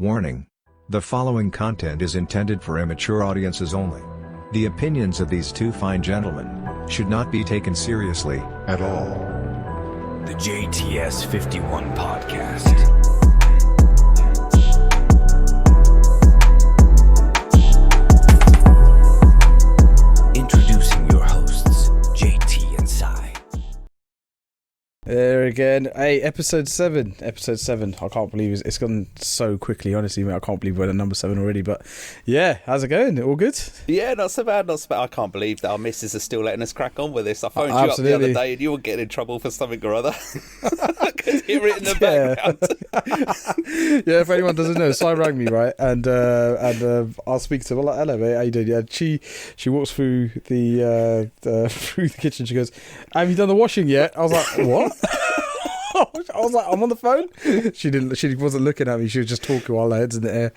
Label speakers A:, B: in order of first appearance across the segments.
A: Warning. The following content is intended for immature audiences only. The opinions of these two fine gentlemen should not be taken seriously at all.
B: The JTS 51 Podcast. Introducing your hosts, JT and Sai.
C: There again. Hey, episode 7. Episode 7. I can't believe it's gone so quickly, honestly, mate. I can't believe we're at number 7 already. But yeah, how's it going? All good?
D: Yeah, not so bad, not so bad. I can't believe that our missus is still letting us crack on with this. I phoned you
C: absolutely.
D: up the other day and you were getting in trouble for something or other. I could hear it in the background.
C: Yeah, if anyone doesn't know, Si rang me, right? And I'll speak to her. Like, hello, mate. How you doing? Yeah, she walks through the through the kitchen. She goes, "Have you done the washing yet?" I was like, "What?" I was like, "I'm on the phone." She wasn't looking at me. She was just talking while her head's in the air,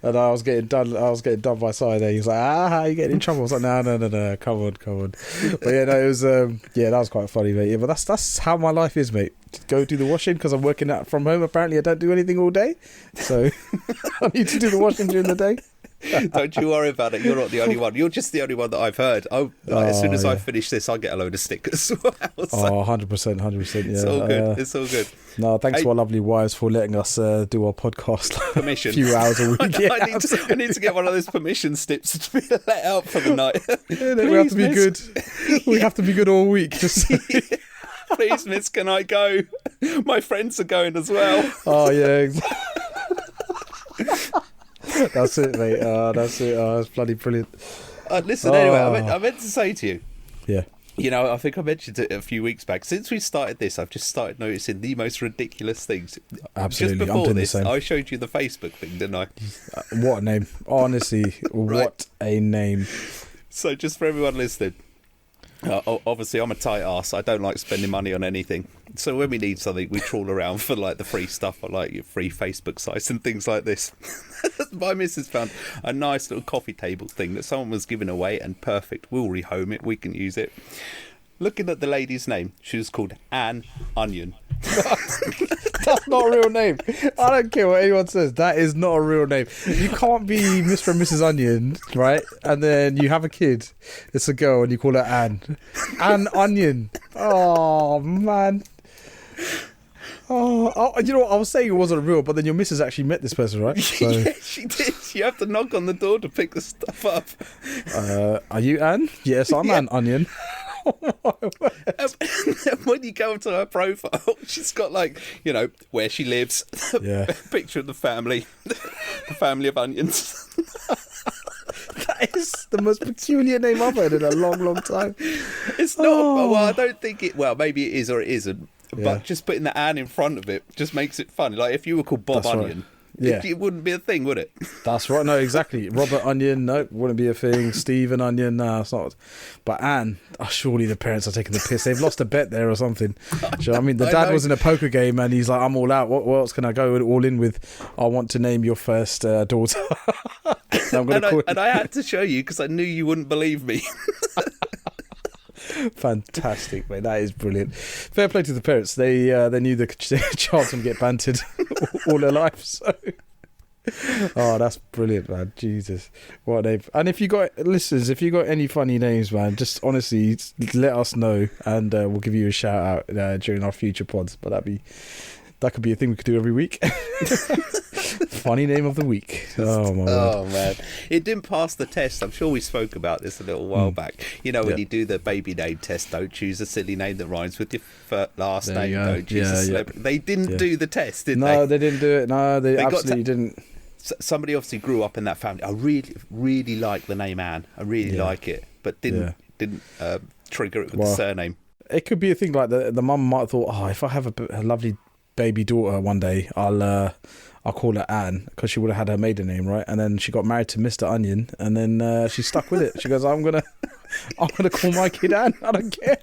C: and I was getting done. I was getting done by side there. He's like, how are you getting in trouble? I was like, no, come on. But yeah, no, it was that was quite funny, mate. Yeah, but that's how my life is, mate. Go do the washing because I'm working out from home. Apparently, I don't do anything all day, so I need to do the washing during the day.
D: Don't you worry about it. You're not the only one. You're just the only one that I've heard. As soon as I finish this, I'll get a load of stickers as well. So
C: 100%, yeah.
D: it's all good. It's all good.
C: No, thanks to our lovely wives for letting us do our podcast.
D: Permission.
C: A few hours a week. Yeah,
D: I need to get one of those permission slips to be let out for the night.
C: We have to be good. We have to be good all week. Just.
D: Please, miss, can I go? My friends are going as well.
C: Oh, yeah. That's it, mate. That's it. That's bloody brilliant.
D: Listen, anyway, I meant to say to you.
C: Yeah.
D: You know, I think I mentioned it a few weeks back. Since we started this, I've just started noticing the most ridiculous things.
C: Absolutely.
D: Just before this, I showed you the Facebook thing, didn't I?
C: What a name. Honestly, what a name.
D: So just for everyone listening, obviously I'm a tight ass. I don't like spending money on anything. So when we need something, we trawl around for like the free stuff, or like your free Facebook sites and things like this. My missus found a nice little coffee table thing that someone was giving away, and perfect. We'll rehome it. We can use it. Looking at the lady's name, she was called Anne Onion.
C: That's not a real name. I don't care what anyone says. That is not a real name. You can't be Mr. and Mrs. Onion, right? And then you have a kid. It's a girl, and you call her Anne. Anne Onion. Oh, man. Oh, you know what? I was saying it wasn't real, but then your missus actually met this person, right? So.
D: Yeah, she did. You have to knock on the door to pick the stuff up.
C: Are you Anne? Yes, I'm Anne Onion.
D: When you go to her profile, she's got like, you know, where she lives, picture of the family of onions.
C: That is the most peculiar name I've heard in a long, long time.
D: It's not. Well, I don't think it. Well, maybe it is or it isn't. But just putting the Anne in front of it just makes it fun. Like if you were called Bob Onion. Right. It wouldn't be a thing, would it?
C: That's right. No, exactly. Robert Onion, no, wouldn't be a thing. Stephen Onion, no, it's not. But Anne, surely the parents are taking the piss. They've lost a bet there or something. So, I mean, the dad was in a poker game and he's like, I'm all out. What else can I go all in with? I want to name your first daughter.
D: And I had to show you because I knew you wouldn't believe me.
C: Fantastic, mate. That is brilliant. Fair play to the parents. They knew the child's going to get bantered all their life. So, that's brilliant, man. Jesus, what a name. And if you got listeners, if you got any funny names, man, just honestly let us know, and we'll give you a shout out during our future pods. But that could be a thing we could do every week. Funny name of the week. Oh, my
D: word. Man. It didn't pass the test. I'm sure we spoke about this a little while back. You know, when you do the baby name test, don't choose a silly name that rhymes with your last name. Don't choose a celebrity. They didn't do the test, did they?
C: No, they didn't do it. No, they absolutely didn't.
D: Somebody obviously grew up in that family. I really, really like the name Anne. I really like it, but didn't trigger it with the surname.
C: It could be a thing like the mum might have thought, if I have a lovely baby daughter one day, I'll call her Anne, because she would have had her maiden name, right? And then she got married to Mr. Onion, and then she stuck with it. She goes, I'm gonna call my kid Anne. I don't care.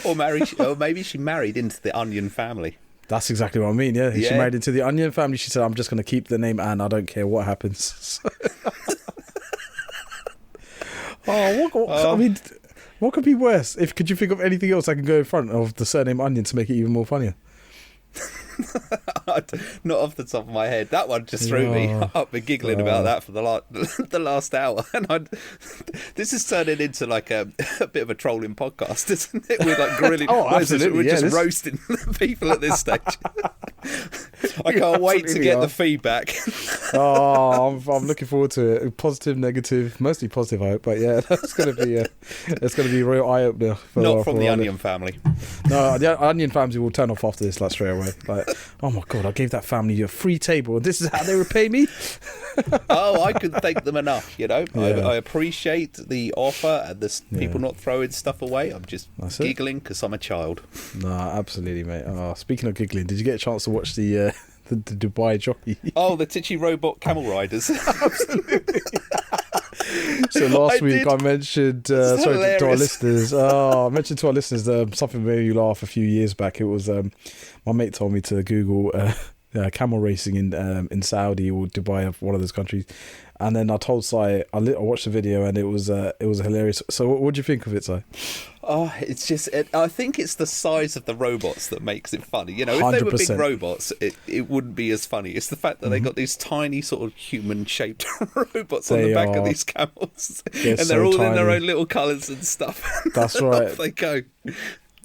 D: Or maybe she married into the Onion family.
C: That's exactly what I mean. Yeah, she married into the Onion family. She said, I'm just gonna keep the name Anne. I don't care what happens. I mean, what could be worse? Could you think of anything else I can go in front of the surname Onion to make it even more funnier?
D: Not off the top of my head. That one just threw me. I've been giggling about that for the last hour, and this is turning into like a bit of a trolling podcast, isn't it? We're like grilling.
C: Absolutely.
D: We're just roasting people at this stage. I can't wait to get the feedback.
C: I'm looking forward to it. Positive, negative, mostly positive, I hope. But yeah, it's gonna be a real eye opener.
D: Not from the Onion family.
C: No, the Onion family will turn off after this, like straight away. Like, oh my god, I gave that family a free table, and this is how they repay me.
D: I couldn't thank them enough. I appreciate the offer and the people not throwing stuff away. I'm just giggling because I'm a child.
C: No, absolutely, mate. Speaking of giggling, did you get a chance to watch the Dubai jockey?
D: Oh, the Titchy robot camel riders.
C: Absolutely. So last week I mentioned to our listeners. I mentioned to our listeners something made me laugh a few years back. It was my mate told me to Google camel racing in Saudi or Dubai, one of those countries, and then I told Si I watched the video and it was hilarious. So what do you think of it, Si?
D: Oh, it's just. I think it's the size of the robots that makes it funny. If
C: 100%.
D: they were big robots, it wouldn't be as funny. It's the fact that they got these tiny sort of human-shaped robots on the back of these camels, and they're all tiny. In their own little colours and stuff.
C: That's right.
D: Off they go.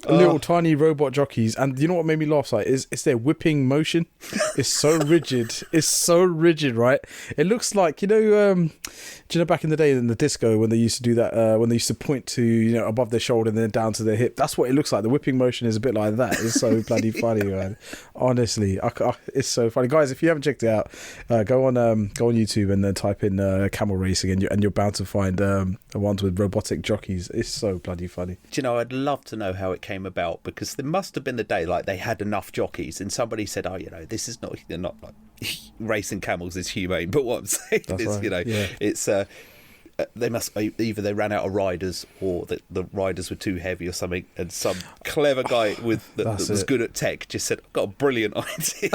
C: Little tiny robot jockeys, and you know what made me laugh? Like, it's their whipping motion. It's so rigid. It's so rigid, right? It looks like do you know back in the day in the disco when they used to do that, when they used to point to above their shoulder and then down to their hip. That's what it looks like. The whipping motion is a bit like that. It's so bloody funny, man. Honestly, it's so funny, guys. If you haven't checked it out, go on YouTube and then type in camel racing, and you're bound to find the ones with robotic jockeys. It's so bloody funny.
D: Do you know? I'd love to know how it came about, because there must have been the day like they had enough jockeys and somebody said, this is not, they're not like racing camels is humane, but what I'm saying is it's they must either they ran out of riders or the riders were too heavy or something, and some clever guy that was good at tech just said, I've got a brilliant idea.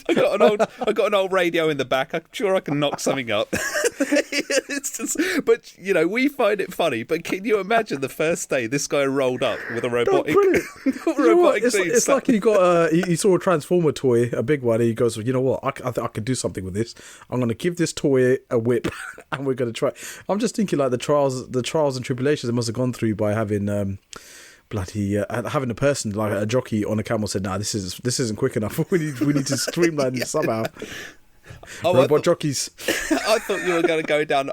D: I got an old radio in the back. I'm sure I can knock something up. It's just, but we find it funny. But can you imagine the first day this guy rolled up with a robotic?
C: It's like he got he saw a Transformer toy, a big one. And he goes, you know what? I could do something with this. I'm going to give this toy a whip, and we're going to try. I'm just thinking like the trials and tribulations they must have gone through by having. Having a person like a jockey on a camel said, "Nah, this isn't quick enough. we need to streamline this somehow." Robot jockeys.
D: I thought you were going to go down.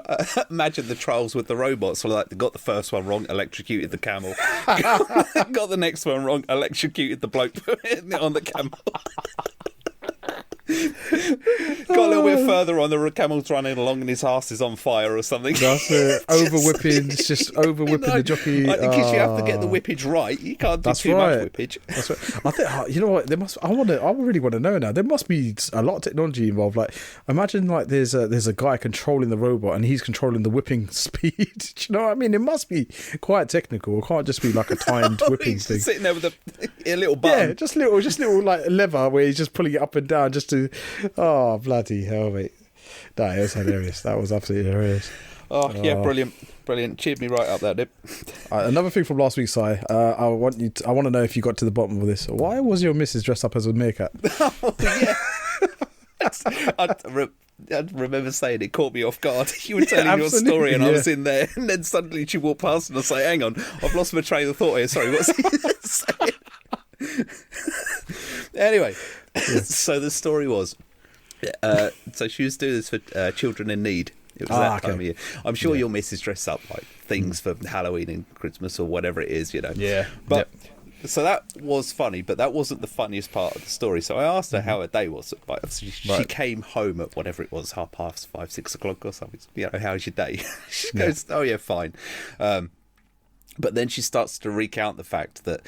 D: Imagine the trials with the robots. So like they got the first one wrong, electrocuted the camel. Got the next one wrong, electrocuted the bloke on the camel. Got a little bit further on, the camel's running along and his arse is on fire or something.
C: That's it. Over whipping. It's just over whipping the jockey.
D: Because you have to get the whippage right. You can't do too much whippage.
C: That's right. I think you know what there must. I really want to know now. There must be a lot of technology involved. Like imagine like there's a guy controlling the robot and he's controlling the whipping speed. Do you know what I mean? It must be quite technical. It can't just be like a timed whipping thing.
D: Sitting there with a little button.
C: Yeah, just little like lever where he's just pulling it up and down just to. Oh bloody hell, mate! That was hilarious. That was absolutely hilarious.
D: Oh yeah, brilliant. Cheered me right up there, Dip.
C: Another thing from last week, Si. I want to know if you got to the bottom of this. Why was your missus dressed up as a meerkat?
D: Oh, yeah. I remember saying it caught me off guard. You were telling your story and I was in there, and then suddenly she walked past and I say, "Hang on, I've lost my train of thought here. Sorry, what's he saying?" Anyway, so the story was, so she was doing this for children in need. It was that time of year. I'm sure your missus dress up like things for Halloween and Christmas or whatever it is,
C: Yeah.
D: But so that was funny, but that wasn't the funniest part of the story. So I asked her how her day was. She came home at whatever it was, 5:30, 6 o'clock or something. How's your day? She goes, "Oh yeah, fine." But then she starts to recount the fact that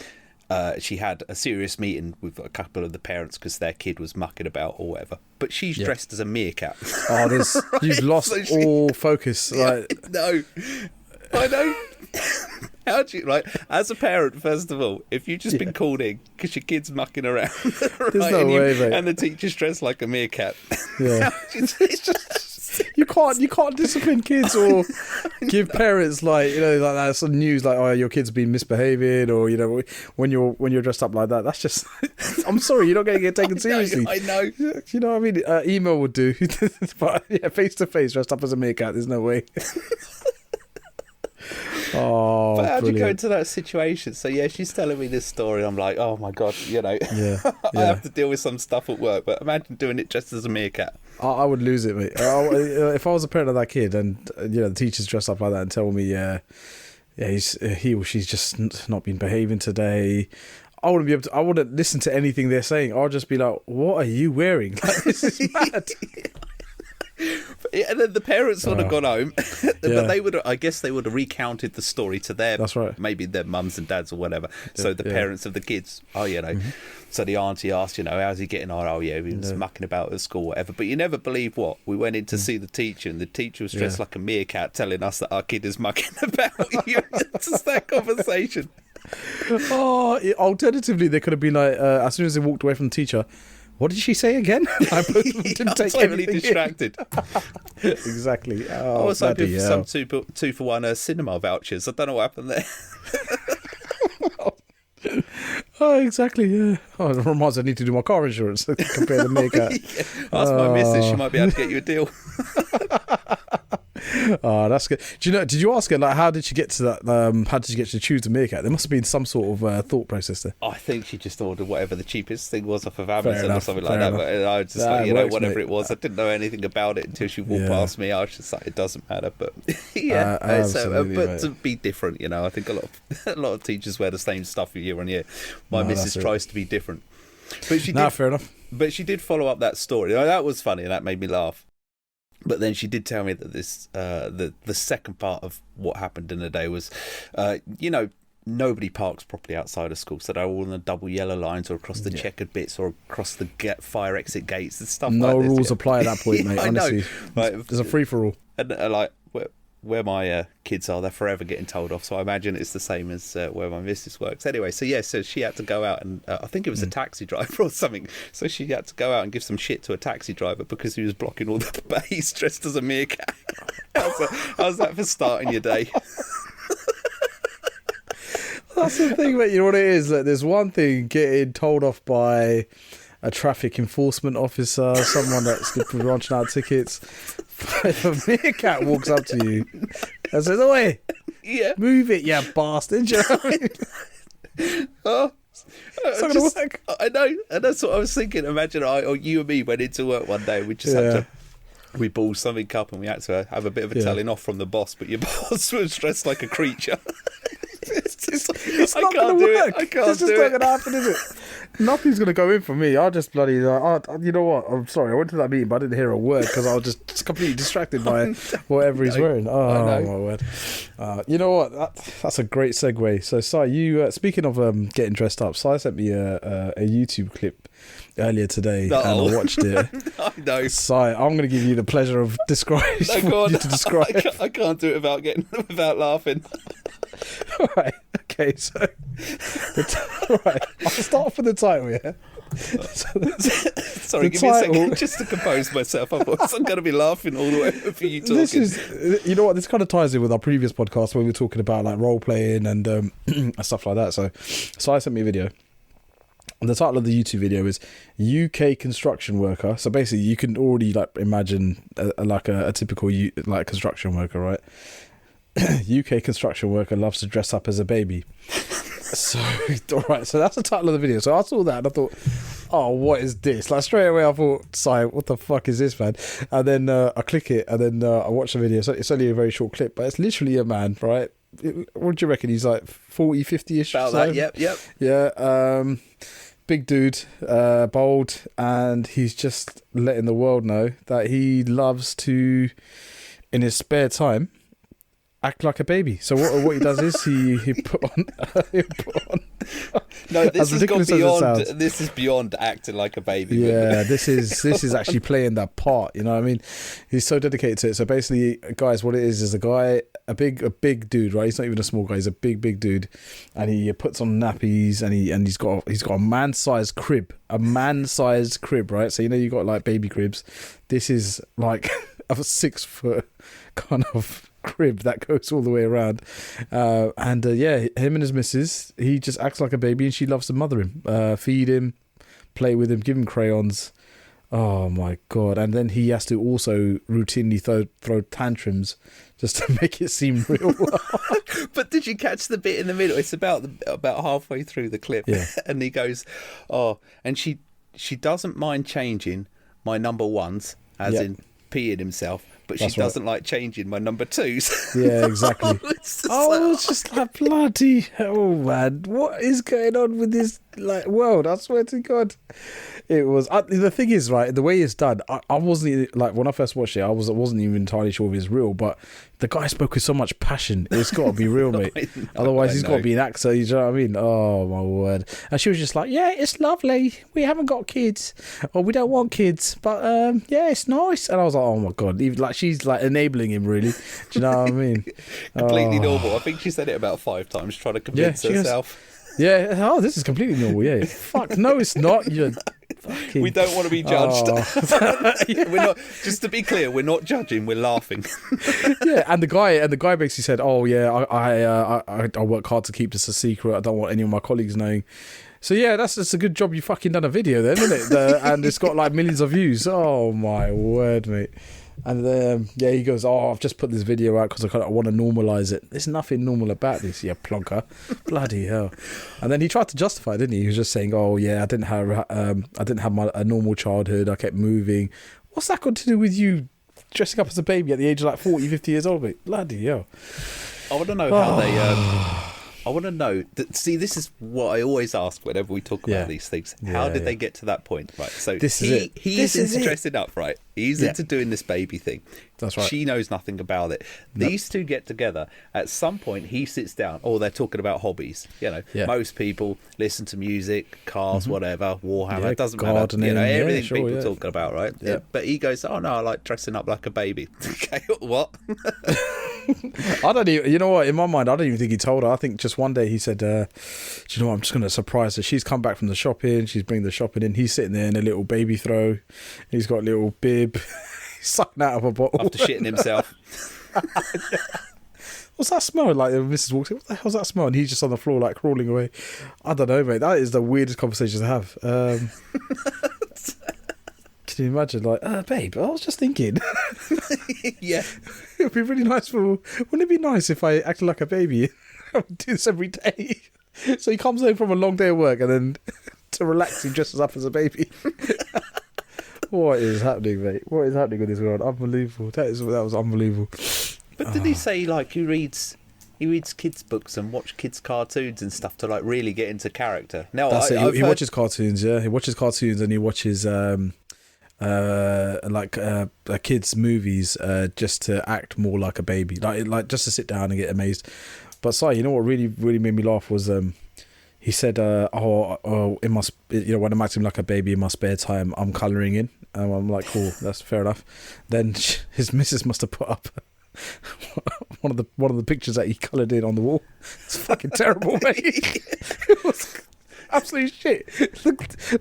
D: she had a serious meeting with a couple of the parents because their kid was mucking about or whatever. But she's dressed as a meerkat.
C: Oh, right? You've lost all focus.
D: No, I know. How do you, as a parent, first of all, if you've just been called in because your kid's mucking around,
C: There's no way, mate.
D: And the teacher's dressed like a meerkat.
C: Yeah.
D: It's just
C: You can't discipline kids or give parents like that sort of news like, oh, your kid's been misbehaving, or when you're dressed up like that. That's just I'm sorry, you're not going to get taken seriously.
D: I know.
C: You know what I mean? Email would do, but yeah, face to face dressed up as a meerkat. There's no way. Oh,
D: but how'd you go
C: brilliant.
D: into that situation? So yeah, she's telling me this story. I'm like, oh my god,
C: Yeah,
D: I have to deal with some stuff at work. But imagine doing it just as a meerkat.
C: I would lose it, mate. If I was a parent of that kid and the teacher's dressed up like that and tell me, he or she's just not been behaving today, I wouldn't be able to. I wouldn't listen to anything they're saying. I'll just be like, "What are you wearing? Like, this is mad."
D: And then the parents would have gone home,
C: Yeah.
D: but they would. I guess they would have recounted the story to their.
C: That's right.
D: Maybe their mums and dads or whatever. So the parents of the kids. Oh, So the auntie asked, how's he getting on? Oh yeah, he was mucking about at school, whatever. But you never believe what we went in to see the teacher, and the teacher was dressed like a meerkat, telling us that our kid is mucking about. Just that conversation.
C: Alternatively, they could have been like, as soon as they walked away from the teacher, what did she say again? I both of them didn't take
D: totally
C: anything
D: distracted.
C: Exactly.
D: I was hoping for
C: hell.
D: some 2-for-1 cinema vouchers. I don't know what happened there.
C: Oh, exactly. Yeah. Oh, it reminds me, I need to do my car insurance compared to meerkat.
D: Ask my missus; she might be able to get you a deal.
C: Oh, that's good. Did you ask her, like, how did she get to that? How did she get to choose the meerkat? There must have been some sort of thought process there.
D: I think she just ordered whatever the cheapest thing was off of Amazon
C: enough,
D: or something
C: fair
D: like that.
C: enough.
D: But I was just
C: That
D: like,
C: works,
D: whatever
C: mate.
D: it was. I didn't know anything about it until she walked
C: Yeah.
D: past me. I was just like, it doesn't matter. But yeah,
C: Absolutely,
D: but
C: mate.
D: to be different, I think a lot of teachers wear the same stuff year on year. My
C: No,
D: missus
C: that's it.
D: tries to be different, but she
C: Nah,
D: did.
C: fair enough.
D: But she did follow up that story. That was funny, and that made me laugh. But then she did tell me that this, the second part of what happened in the day was, nobody parks properly outside of school, so they're all on the double yellow lines or across the checkered bits or across the fire exit gates and stuff.
C: No
D: like this.
C: rules apply at that point, mate.
D: I know.
C: Honestly,
D: Like,
C: there's a free for all.
D: and where my kids are, they're forever getting told off. So I imagine it's the same as where my missus works. Anyway, so she had to go out and I think it was a taxi driver or something. So she had to go out and give some shit to a taxi driver because he was blocking all the bays dressed as a meerkat. How's that for starting your day?
C: That's the thing, mate. You know what it is? Like, there's one thing getting told off by a traffic enforcement officer, someone that's launching out tickets. If a meerkat walks up to you and says, "Oi,
D: Yeah.
C: move it, you bastard!" You know what I mean?
D: Oh,
C: It's not gonna work.
D: I know, and that's what I was thinking. Imagine or you and me went into work one day. We just
C: Yeah.
D: had to. We balled something up and we had to have a bit of a
C: Yeah.
D: telling off from the boss, but your boss was dressed like a creature.
C: It's
D: I
C: not
D: can't
C: gonna
D: do
C: work.
D: it. I can't
C: It's just
D: do
C: not
D: it.
C: gonna happen, is it? Nothing's gonna go in for me. I'll just bloody. You know what? I'm sorry. I went to that meeting, but I didn't hear a word because I was just completely distracted by whatever he's wearing. Oh
D: know.
C: my word! You know what? That's a great segue. So, Si, you speaking of getting dressed up, Si sent me a YouTube clip earlier today, and I watched it.
D: I know.
C: Si, I'm going to give you the pleasure of describing.
D: No, go on.
C: You to describe.
D: I can't do it without laughing.
C: Right. Okay. So, right. I'll start off with the title. Yeah.
D: Sorry,
C: The
D: give me a
C: title-
D: second just to compose myself. Otherwise, I'm going to be laughing all the way for you talking.
C: This is, you know what? This kind of ties in with our previous podcast where we were talking about like role playing and and stuff like that. So I sent me a video. And the title of the YouTube video is UK construction worker. So basically, you can already like imagine a typical like construction worker, right? UK construction worker loves to dress up as a baby. So, all right. So that's the title of the video. So I saw that and I thought, oh, what is this? Like straight away, I thought, "Si, what the fuck is this, man?" And then I click it, and then I watch the video. So it's only a very short clip, but it's literally a man, right? What do you reckon? He's like 40, 50-ish.
D: About that, yep.
C: Yeah. Big dude, bold, and he's just letting the world know that he loves to, in his spare time, act like a baby. So what he does is he put on
D: No, this
C: as
D: has gone
C: ridiculous as it
D: beyond.
C: sounds.
D: This is beyond acting like a baby.
C: Yeah, this is actually playing that part. You know what I mean? He's so dedicated to it. So basically, guys, what it is a guy, a big dude, right? He's not even a small guy. He's a big dude, and he puts on nappies, and he's got a man-sized crib, right? So you got like baby cribs. This is like a 6 foot kind of crib that goes all the way around. Yeah, him and his missus, he just acts like a baby, and she loves to mother him, feed him, play with him, give him crayons. Oh my God. And then he has to also routinely throw tantrums just to make it seem real.
D: But did you catch the bit in the middle? It's about halfway through the clip.
C: Yeah.
D: And he goes, oh, and she doesn't mind changing my number ones, as
C: Yeah.
D: in peeing himself, but
C: That's
D: she
C: right.
D: doesn't like changing my number twos.
C: Yeah, exactly.
D: It's just
C: It's just like bloody hell, man. What is going on with this world? I swear to God. It was the thing is, right, the way it's done, I wasn't like, when I first watched it, I wasn't even entirely sure if it's real, but the guy spoke with so much passion. It's got to be real, mate. Otherwise he's got to be an actor, you know what I mean? Oh my word. And she was just like, yeah, it's lovely, we haven't got kids, or we don't want kids, but yeah, it's nice. And I was like, oh my God, even like she's like enabling him, really. Do you know what I mean?
D: completely normal. I think she said it about 5 times, trying to convince
C: she goes,
D: herself.
C: Yeah, oh, this is completely normal. Yeah, fuck, no, it's not. You're fucking...
D: We don't want to be judged. We're not. Just to be clear, we're not judging. We're laughing.
C: Yeah, and the guy basically said, "Oh yeah, I work hard to keep this a secret. I don't want any of my colleagues knowing." So yeah, that's a good job you fucking done a video then, isn't it? And it's got like millions of views. Oh my word, mate. And yeah, he goes, oh, I've just put this video out because I want to normalise it. There's nothing normal about this, you plonker. Bloody hell. And then he tried to justify it, didn't he? He was just saying, oh yeah, I didn't have a normal childhood. I kept moving. What's that got to do with you dressing up as a baby at the age of like 40, 50 years old, mate? Bloody hell.
D: I want to know how they. I want to know. See, this is what I always ask whenever we talk about these things. How did they get to that point? Right. So he's interested up, right? He's into doing this baby thing.
C: That's right.
D: She knows nothing about it. These two get together. At some point, he sits down. Oh, they're talking about hobbies. You know, most people listen to music, cars, whatever, Warhammer.
C: Yeah,
D: it doesn't
C: gardening,
D: matter. You know, everything
C: sure,
D: people talk about, right?
C: Yeah.
D: But he goes, oh no, I like dressing up like a baby. Okay, what?
C: I don't even, you know what, in my mind I don't even think he told her. I think just one day he said, do you know what, I'm just going to surprise her. She's come back from the shopping, she's bringing the shopping in, he's sitting there in a little baby throw, he's got a little bib, he's sucking out of a bottle
D: After shitting himself.
C: What's that smell? Like Mrs. walks in, what the hell's that smell? And he's just on the floor like crawling away. I don't know, mate, that is the weirdest conversation to have. Can you imagine, like, babe, I was just thinking.
D: Yeah.
C: It would be really nice wouldn't it be nice if I acted like a baby? I would do this every day. So he comes home from a long day of work and then to relax he dresses up as a baby. What is happening, mate? What is happening with this world? Unbelievable. That was unbelievable.
D: But did he say like he reads kids' books and watch kids' cartoons and stuff to like really get into character? No,
C: That's it. He watches cartoons, yeah. He watches cartoons and he watches kids' movies just to act more like a baby, like just to sit down and get amazed. But sorry, you know what really made me laugh was he said, in my when I'm acting like a baby in my spare time, I'm colouring in. I'm like, cool, that's fair enough. Then his missus must have put up one of the pictures that he coloured in on the wall. It's fucking terrible, mate. It was absolute shit.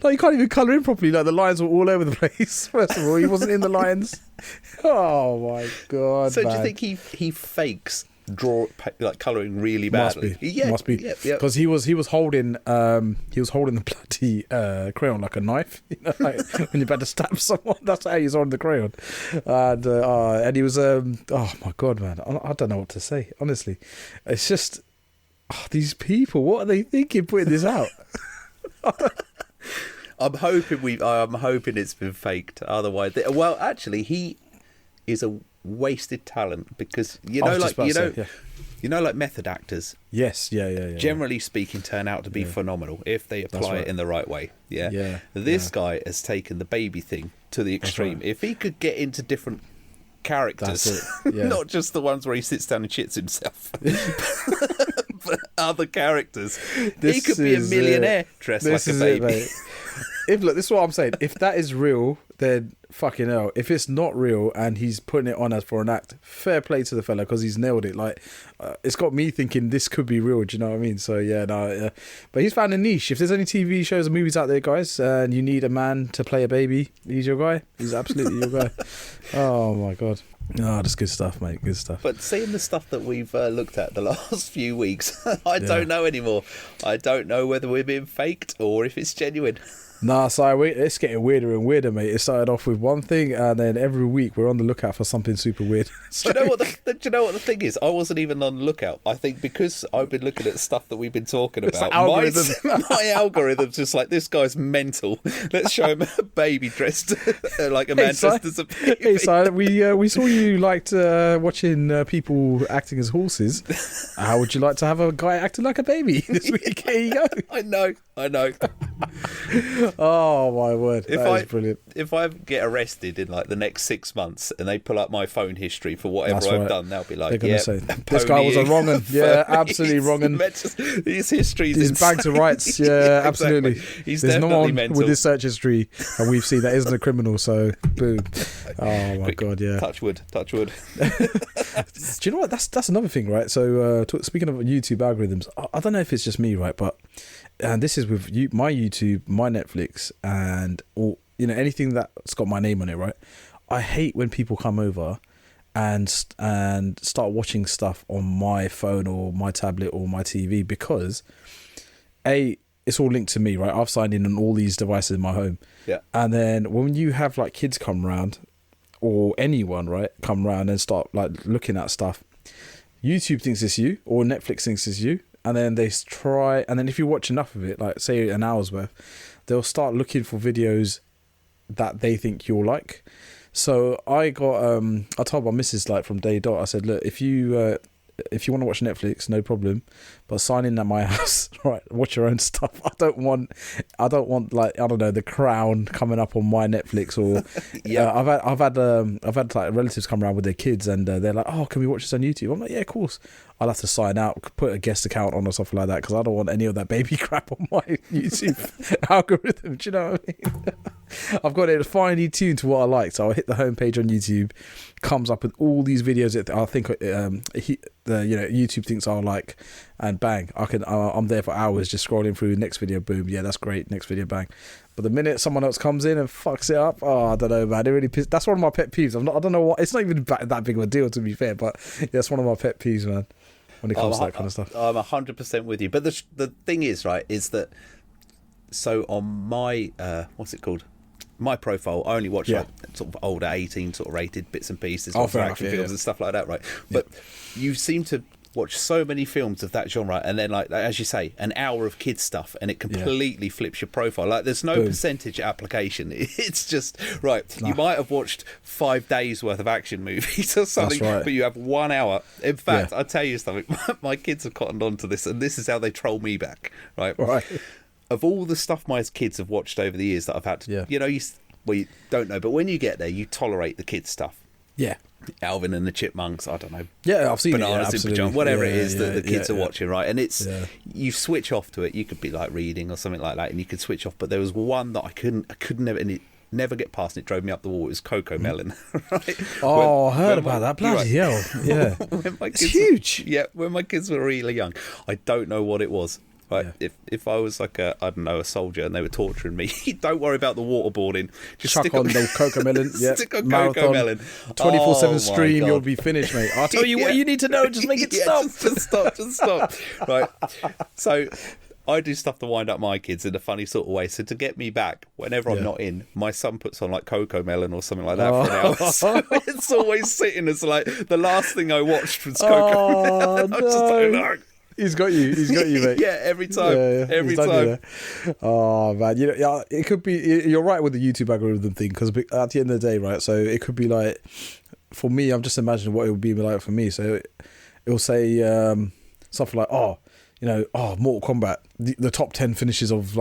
C: Like you can't even colour in properly. Like the lines were all over the place. First of all, he wasn't in the lines. Oh my God.
D: So do you think he fakes colouring really badly?
C: Must be. Because he was holding the bloody crayon like a knife. You know, like when you're about to stab someone, that's how he's holding the crayon. And he was oh my God, man, I don't know what to say. Honestly, it's just these people. What are they thinking putting this out?
D: I'm hoping it's been faked. Otherwise, actually, he is a wasted talent because like method actors.
C: Yes, yeah.
D: Generally speaking, turn out to be phenomenal if they apply it in the right way. Yeah. This guy has taken the baby thing to the extreme. Right. If he could get into different characters, not just the ones where he sits down and shits himself, but other characters, he could be a millionaire dressed like a baby.
C: Look, this is what I'm saying. If that is real, then fucking hell. If it's not real and he's putting it on as for an act, fair play to the fella because he's nailed it. Like, it's got me thinking this could be real. Do you know what I mean? So yeah, no, yeah. But he's found a niche. If there's any TV shows and movies out there, guys, and you need a man to play a baby, he's your guy. He's absolutely your guy. Oh my god. Oh, that's good stuff, mate. Good stuff.
D: But seeing the stuff that we've looked at the last few weeks, I don't know anymore. I don't know whether we're being faked or if it's genuine.
C: Nah, so it's getting weirder and weirder, mate. It started off with one thing, and then every week we're on the lookout for something super weird.
D: Do you know what the thing is? I wasn't even on the lookout. I think because I've been looking at stuff that we've been talking about, my algorithm's just like, this guy's mental. Let's show him a baby dressed like a man dressed as a baby.
C: Hey, Simon, we saw you liked watching people acting as horses. How would you like to have a guy acting like a baby this week? Here you go.
D: I know.
C: Oh my word, that is brilliant.
D: If I get arrested in like the next 6 months and they pull up my phone history for whatever I've done, they'll be like,
C: they're gonna say, this guy was a wrong un. Yeah, absolutely wrong un.
D: His history's
C: his bag to rights. Yeah, absolutely.
D: Exactly. He's
C: There's no one
D: mental.
C: with his search history and we've seen that isn't a criminal, so boom. Oh my god, yeah.
D: Touch wood.
C: Do you know what, that's another thing, right? So speaking of YouTube algorithms, I don't know if it's just me, right, but and this is with my YouTube, my Netflix, and all, you know, anything that's got my name on it, right? I hate when people come over and start watching stuff on my phone or my tablet or my TV because it's all linked to me, right? I've signed in on all these devices in my home.
D: Yeah.
C: And then when you have like kids come round or anyone, right, come round and start like looking at stuff, YouTube thinks it's you or Netflix thinks it's you. And then they try, and then if you watch enough of it, like say an hour's worth, they'll start looking for videos that they think you'll like. So I told my missus like from day dot, I said, look, if you want to watch Netflix, no problem, but sign in at my house, right? Watch your own stuff. I don't want like, I don't know, The Crown coming up on my Netflix or
D: yeah.
C: I've had like relatives come around with their kids and they're like, oh, can we watch this on YouTube? I'm like, yeah, of course. I'll have to sign out, put a guest account on or something like that because I don't want any of that baby crap on my YouTube algorithm. Do you know what I mean? I've got it finely tuned to what I like. So I'll hit the homepage on YouTube, comes up with all these videos that I think YouTube thinks I'll like, and bang, I'm there for hours just scrolling through. Next video, boom, yeah, that's great. Next video, bang. But the minute someone else comes in and fucks it up, I don't know, man. It really that's one of my pet peeves. I don't know what. It's not even that big of a deal, to be fair. But yeah, it's one of my pet peeves, man. When it comes to that kind of stuff,
D: I'm 100% with you. But the thing is, right, is that so on my what's it called? My profile, I only watch like sort of older 18 sort of rated bits and pieces, for action films and stuff like that, right? But you seem to watch so many films of that genre, and then like as you say, an hour of kids stuff, and it completely flips your profile. Like there's no percentage application. It's just right. You might have watched 5 days worth of action movies or something, but you have 1 hour. In fact, I'll tell you something. My kids have cottoned on to this, and this is how they troll me back. Right. Of all the stuff my kids have watched over the years that I've had to, you don't know, but when you get there, you tolerate the kids stuff.
C: Yeah.
D: Alvin and the Chipmunks, I don't know.
C: Yeah, I've seen
D: Bananas in Pajamas, whatever it is that the kids are
C: yeah.
D: watching, right? And it's you switch off to it. You could be like reading or something like that, and you could switch off. But there was one that I couldn't never get past, and it drove me up the wall. It was Coco Melon. Right?
C: I heard about that. Bloody hell! Yeah, it's huge.
D: When my kids were really young, I don't know what it was. Right, if I was like a soldier and they were torturing me, don't worry about the waterboarding. Just
C: chuck on the Coco Melon.
D: Stick on Coco Melon.
C: 24/7 stream, you'll be finished, mate. I'll tell you what you need to know. Just make it stop.
D: Just stop. Right. So I do stuff to wind up my kids in a funny sort of way. So to get me back, whenever I'm not in, my son puts on like Coco Melon or something like that for an hour. So it's always sitting as like the last thing I watched was Coco Melon. I'm just like, no.
C: He's got you, mate.
D: Yeah, every time. Every time.
C: Oh man, it could be. You're right with the YouTube algorithm thing because at the end of the day, right? So it could be like, for me, I'm just imagining what it would be like for me. So it'll say something like, Mortal Kombat, the top 10 finishes of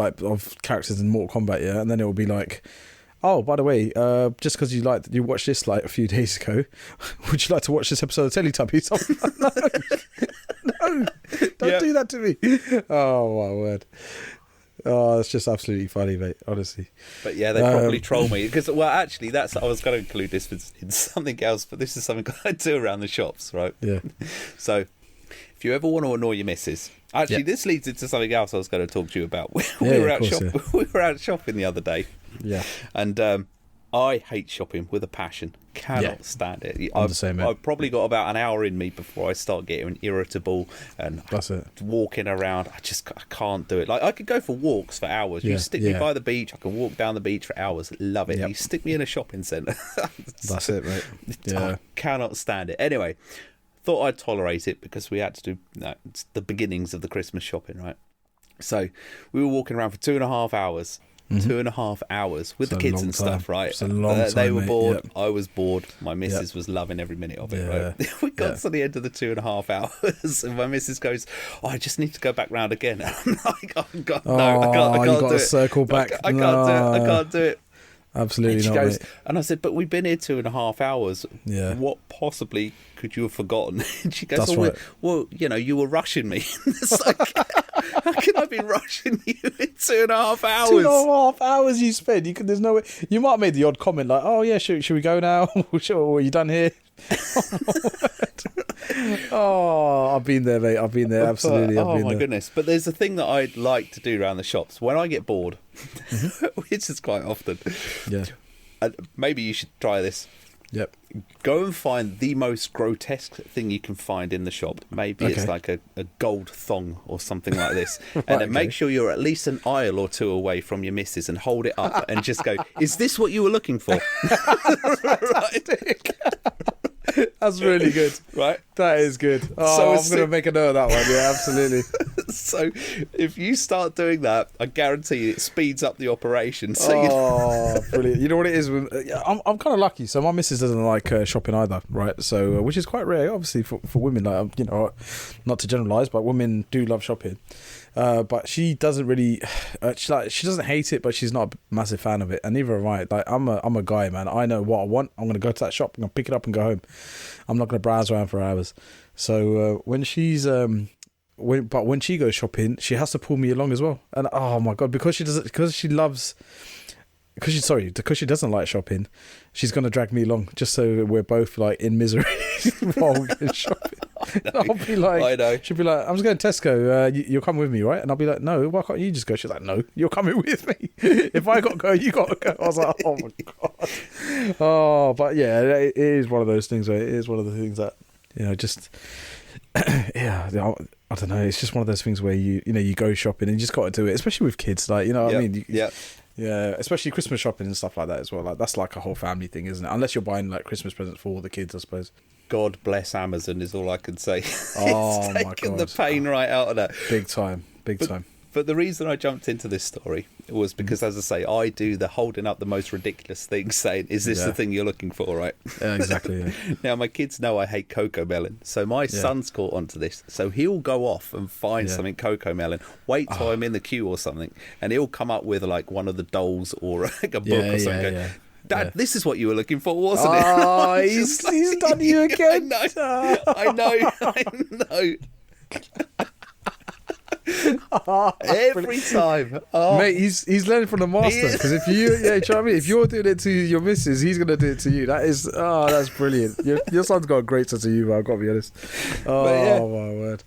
C: characters in Mortal Kombat, yeah, and then it will be like, oh, by the way, just because you watched this like a few days ago, would you like to watch this episode of Teletubbies? No, don't do that to me. Oh my word. Oh, it's just absolutely funny, mate. Honestly.
D: But yeah, they probably troll me because, well, actually, I was going to include this in something else, but this is something I do around the shops, right?
C: Yeah.
D: So, if you ever want to annoy your missus, actually, this leads into something else I was going to talk to you about. We were out shopping the other day.
C: Yeah.
D: And I hate shopping with a passion. Cannot stand it.
C: I'm the same, mate.
D: I've probably got about an hour in me before I start getting irritable and walking around. I can't do it. Like, I could go for walks for hours. You stick me by the beach, I can walk down the beach for hours. Love it. You stick me in a shopping centre.
C: That's it, mate. Yeah.
D: I cannot stand it. Anyway, thought I'd tolerate it because we had to do it's the beginnings of the Christmas shopping, right? So we were walking around for 2.5 hours. 2.5 hours with the kids and stuff, right?
C: It's a long time,
D: they were
C: mate.
D: bored.
C: Yep.
D: I was bored. My missus was loving every minute of it, right? We got to the end of the 2.5 hours, and my missus goes, "Oh, I just need to go back round again." And I'm like, "Oh God, no, I can't
C: you
D: do
C: got to
D: it.
C: circle back.
D: I can't do it. I can't do it."
C: Absolutely
D: and she
C: not,
D: goes,
C: mate.
D: and I said, "But we've been here 2.5 hours.
C: Yeah.
D: What possibly could you have forgotten?" And she goes,
C: That's right.
D: well, you were rushing me." It's like, how can I be rushing you in 2.5 hours?
C: 2.5 hours you spend. There's no way. You might have made the odd comment like, "Oh yeah, should we go now? Sure, are you done here?" Oh, I've been there, mate. I've been there. Absolutely.
D: Oh my goodness! But there's a thing that I'd like to do around the shops when I get bored, which is quite often.
C: Yeah.
D: And maybe you should try this.
C: Yep.
D: Go and find the most grotesque thing you can find in the shop. Maybe it's like a gold thong or something like this. And then make sure you're at least an aisle or two away from your missus and hold it up and just go, "Is this what you were looking for?"
C: That's really good.
D: Right?
C: That is good. Oh,
D: So
C: I'm going to make a note of that one. Yeah, absolutely.
D: So if you start doing that, I guarantee you it speeds up the operation. So
C: Brilliant. You know what it is? I'm kind of lucky. So my missus doesn't like shopping either, right? So, which is quite rare, obviously, for women. Like, not to generalise, but women do love shopping. But she doesn't really. She doesn't hate it, but she's not a massive fan of it. And neither am I. Like, I'm a guy, man. I know what I want. I'm going to go to that shop. I'm going to pick it up and go home. I'm not going to browse around for hours. So when she's when she goes shopping, she has to pull me along as well. And oh my God, because she doesn't like shopping, she's going to drag me along just so we're both like in misery while we go shopping. I'll be like,
D: I know.
C: She'll be like, "I'm just going to Tesco. You're coming with me, right?" And I'll be like, "No, why can't you just go?" She's like, "No, you're coming with me. If I got to go, you got to go." I was like, "Oh my God." Oh, but yeah, it is one of those things. Right? It is one of the things that just yeah. I don't know. It's just one of those things where you go shopping and you just got to do it, especially with kids. Like, what I mean? Yeah, especially Christmas shopping and stuff like that as well. Like, that's like a whole family thing, isn't it? Unless you're buying like Christmas presents for all the kids, I suppose.
D: God bless Amazon is all I can say.
C: Oh my
D: taking
C: God.
D: the pain right out of that.
C: Big time.
D: But the reason I jumped into this story was because, as I say, I do the holding up the most ridiculous thing, saying, "Is this the thing you're looking for?" Right?
C: Yeah, exactly. Yeah.
D: Now, my kids know I hate cocoa melon, so my son's caught onto this. So he'll go off and find something cocoa melon, wait till I'm in the queue or something, and he'll come up with like one of the dolls or like a book or something.
C: Yeah.
D: Dad, this is what you were looking for, wasn't it?
C: Oh, he's done you again.
D: I know. Every time,
C: mate, he's learning from the master. Because if you, do you know what I mean? If you're doing it to your missus, he's gonna do it to you. That's brilliant. Your son's got a great sense of humour. I've got to be honest. Oh my word.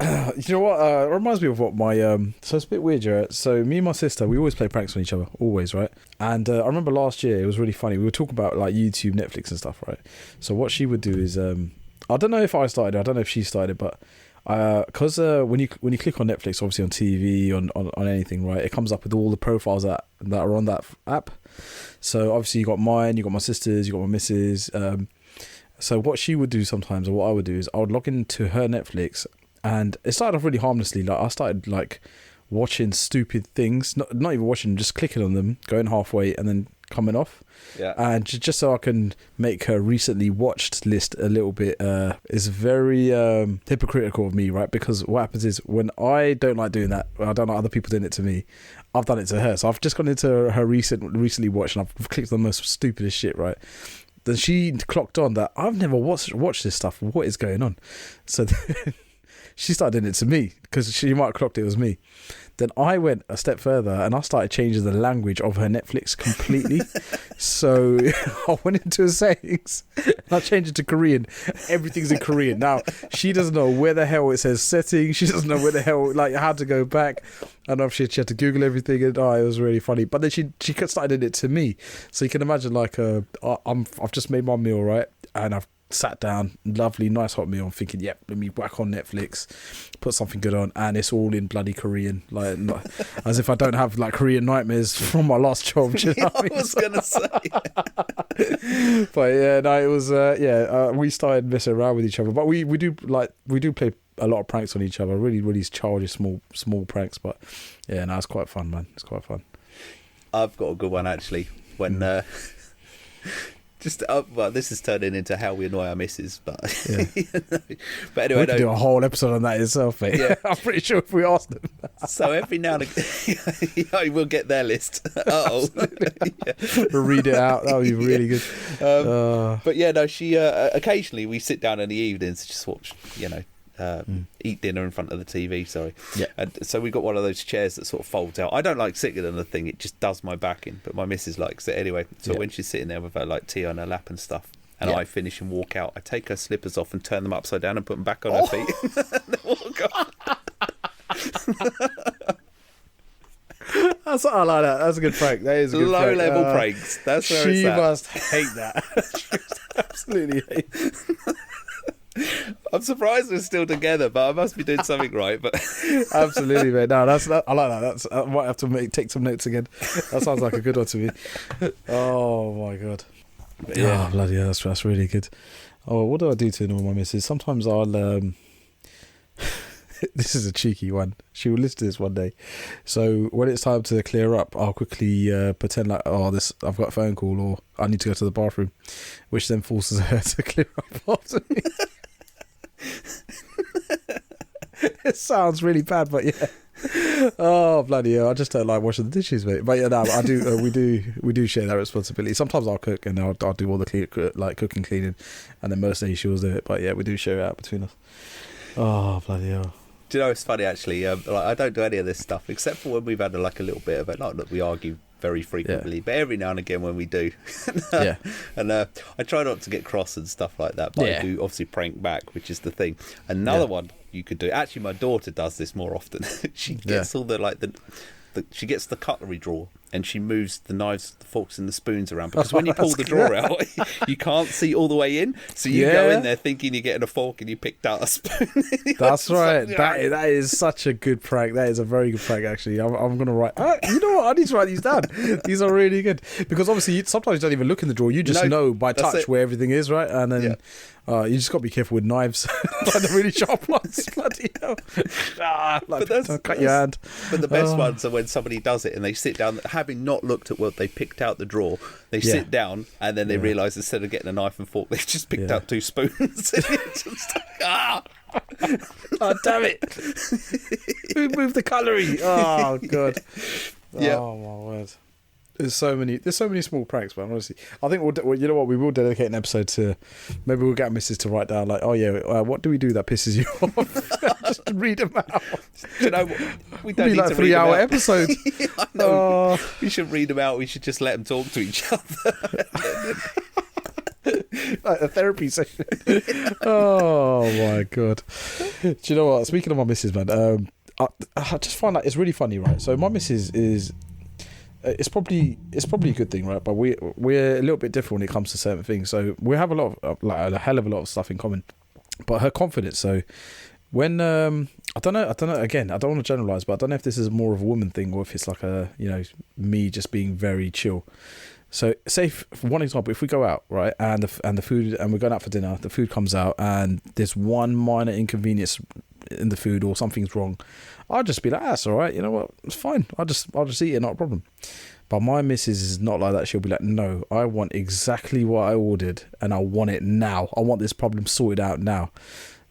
C: You know what? It reminds me of what my so it's a bit weird, right? So me and my sister, we always play pranks on each other, always, right? And I remember last year it was really funny. We were talking about like YouTube, Netflix, and stuff, right? So what she would do is, I don't know if I started it, I don't know if she started it, but because when you click on Netflix, obviously on TV, on anything, right, it comes up with all the profiles that are on that app. So obviously you got mine, you got my sister's, you got my missus. So what she would do sometimes, or what I would do, is I would log into her Netflix. And it started off really harmlessly. Like, I started like watching stupid things, not even watching, just clicking on them, going halfway and then coming off.
D: Yeah.
C: And just so I can make her recently watched list a little bit is very hypocritical of me, right? Because what happens is when I don't like doing that, I don't like other people doing it to me, I've done it to her. So I've just gone into her recently watched and I've clicked on the most stupidest shit, right? Then she clocked on that I've never watched this stuff. What is going on? So then she started doing it to me because she might have clocked it was me. Then I went a step further and I started changing the language of her Netflix completely. So I went into her settings and I changed it to Korean. Everything's in Korean. Now, she doesn't know where the hell it says settings. She doesn't know where the hell, like, how to go back. I don't know if she had to Google everything. And, it was really funny. But then she started it to me. So you can imagine, like, I've just made my meal, right? And I've sat down, lovely, nice hot meal. I'm thinking, yep, let me whack on Netflix, put something good on, and it's all in bloody Korean, like as if I don't have like Korean nightmares from my last job. Do you know what I mean?
D: was gonna say.
C: But yeah, no, it was we started messing around with each other, but we do play a lot of pranks on each other, really childish small pranks. But yeah, no, it's quite fun, man. It's quite fun.
D: I've got a good one actually. When this is turning into how we annoy our missus, but
C: yeah.
D: But anyway,
C: we could do a whole episode on that itself, mate. Yeah. I'm pretty sure if we asked them.
D: So every now and again, we'll get their list. Yeah.
C: We'll read it out. That would be really good.
D: But yeah, no, she occasionally we sit down in the evenings to just watch, eat dinner in front of the TV. Sorry.
C: Yeah.
D: And so we've got one of those chairs that sort of folds out. I don't like sitting on the thing; it just does my back in. But my missus likes it anyway. So when she's sitting there with her like tea on her lap and stuff, and I finish and walk out, I take her slippers off and turn them upside down and put them back on her feet. And then walk off.
C: I like that. That's a good prank. That is a good
D: low
C: prank.
D: level pranks. That's where
C: she
D: it's at.
C: must hate that. She must absolutely hate it.
D: I'm surprised we're still together, but I must be doing something right. But
C: absolutely, mate. No, I like that. I might have to take some notes again. That sounds like a good one to me. Oh my god. Yeah, bloody hell, that's really good. Oh, what do I do to annoy my missus? Sometimes I'll this is a cheeky one. She will listen to this one day. So when it's time to clear up, I'll quickly pretend like, I've got a phone call or I need to go to the bathroom, which then forces her to clear up after me. It sounds really bad, but yeah. Oh bloody hell! I just don't like washing the dishes, mate. But yeah, no, I do. We do share that responsibility. Sometimes I'll cook and I'll do all the cooking, cleaning, and then most days she'll do it. But yeah, we do share it out between us. Oh bloody hell!
D: Do you know, it's funny actually. I don't do any of this stuff except for when we've had a little bit of it. Not that we argue very frequently, but every now and again when we do.
C: Yeah.
D: And I try not to get cross and stuff like that, but I do obviously prank back, which is the thing. Another one you could do. Actually, my daughter does this more often. She gets all she gets the cutlery drawer and she moves the knives, the forks and the spoons around, because when you pull the drawer out, you can't see all the way in, so you go in there thinking you're getting a fork and you picked out a spoon.
C: That's right. That is such a good prank. That is a very good prank, actually. I'm going to write... you know what? I need to write these down. These are really good. Because obviously, sometimes you don't even look in the drawer. You just know by touch where everything is, right? And then... you just got to be careful with knives, like the really sharp ones. Bloody hell! Cut your hand.
D: But the best ones are when somebody does it and they sit down, having not looked at what they picked out the drawer. They sit down and then they realise instead of getting a knife and fork, they've just picked out two spoons.
C: Oh damn it! Who moved the cutlery? Oh god!
D: Yeah.
C: Oh my word! There's so many small pranks, man. Honestly, I think you know what, we will dedicate an episode to. Maybe we'll get Mrs. to write down like, what do we do that pisses you off? Just read them out.
D: Do you know what? We don't need
C: like
D: to
C: 3-hour episodes.
D: I know. We should read them out. We should just let them talk to each other.
C: Like a therapy session. Oh my god! Do you know what? Speaking of my missus, man, I just find that it's really funny, right? So my missus is. It's probably a good thing, right? But we're a little bit different when it comes to certain things. So we have a hell of a lot of stuff in common. But her confidence. So when I don't know. Again, I don't want to generalize, but I don't know if this is more of a woman thing or if it's like me just being very chill. So say for one example, if we go out, right, and the food, and we're going out for dinner, the food comes out and there's one minor inconvenience in the food or something's wrong, I'll just be like, that's all right, you know what, it's fine, I'll just eat it, not a problem. But my missus is not like that. She'll be like, no, I want exactly what I ordered and I want it now. I want this problem sorted out now.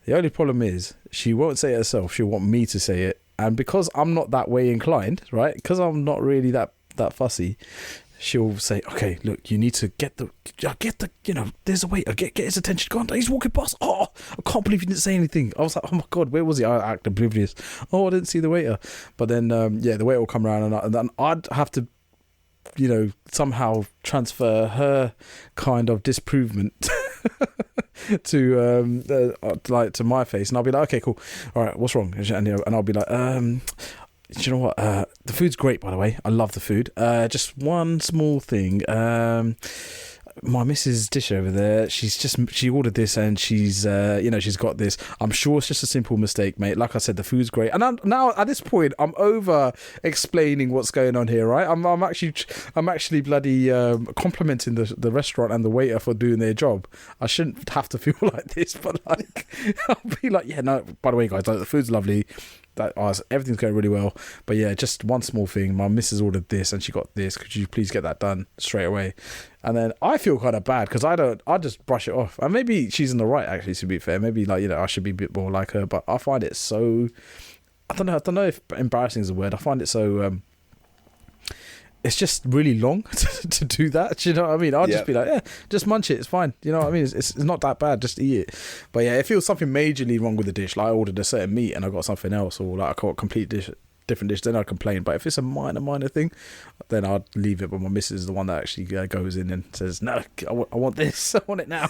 C: The only problem is she won't say it herself, she'll want me to say it. And because I'm not that way inclined, right, because I'm not really that fussy, she'll say, okay, look, you need to get the, there's a waiter, get his attention. Go on, he's walking past. Oh, I can't believe you didn't say anything. I was like, oh my God, where was he? I act oblivious. Oh, I didn't see the waiter. But then, the waiter will come around and then I'd have to, somehow transfer her kind of disprovement to my face. And I'll be like, okay, cool. All right, what's wrong? And I'll be like, do you know what? The food's great, by the way. I love the food. Just one small thing. My missus' dish over there, she ordered this and she's got this. I'm sure it's just a simple mistake, mate. Like I said, the food's great. And now at this point, I'm over explaining what's going on here, right? I'm actually bloody complimenting the restaurant and the waiter for doing their job. I shouldn't have to feel like this, but like I'll be like, yeah, no, by the way, guys, like, the food's lovely. Everything's going really well, but yeah, just one small thing. My missus ordered this and she got this. Could you please get that done straight away? And then I feel kind of bad because I just brush it off. And maybe she's in the right, actually, to be fair. Maybe I should be a bit more like her, but I find it so, I don't know if embarrassing is a word. I find it so it's just really long to do that. Do you know what I mean? I'll just be like, yeah, just munch it. It's fine. You know what I mean? It's not that bad. Just eat it. But yeah, it feels something majorly wrong with the dish. Like I ordered a certain meat and I got something else, or like I got a complete different dish, then I'd complain. But if it's a minor thing, then I'd leave it. But my missus is the one that actually goes in and says, no, I want this. I want it now.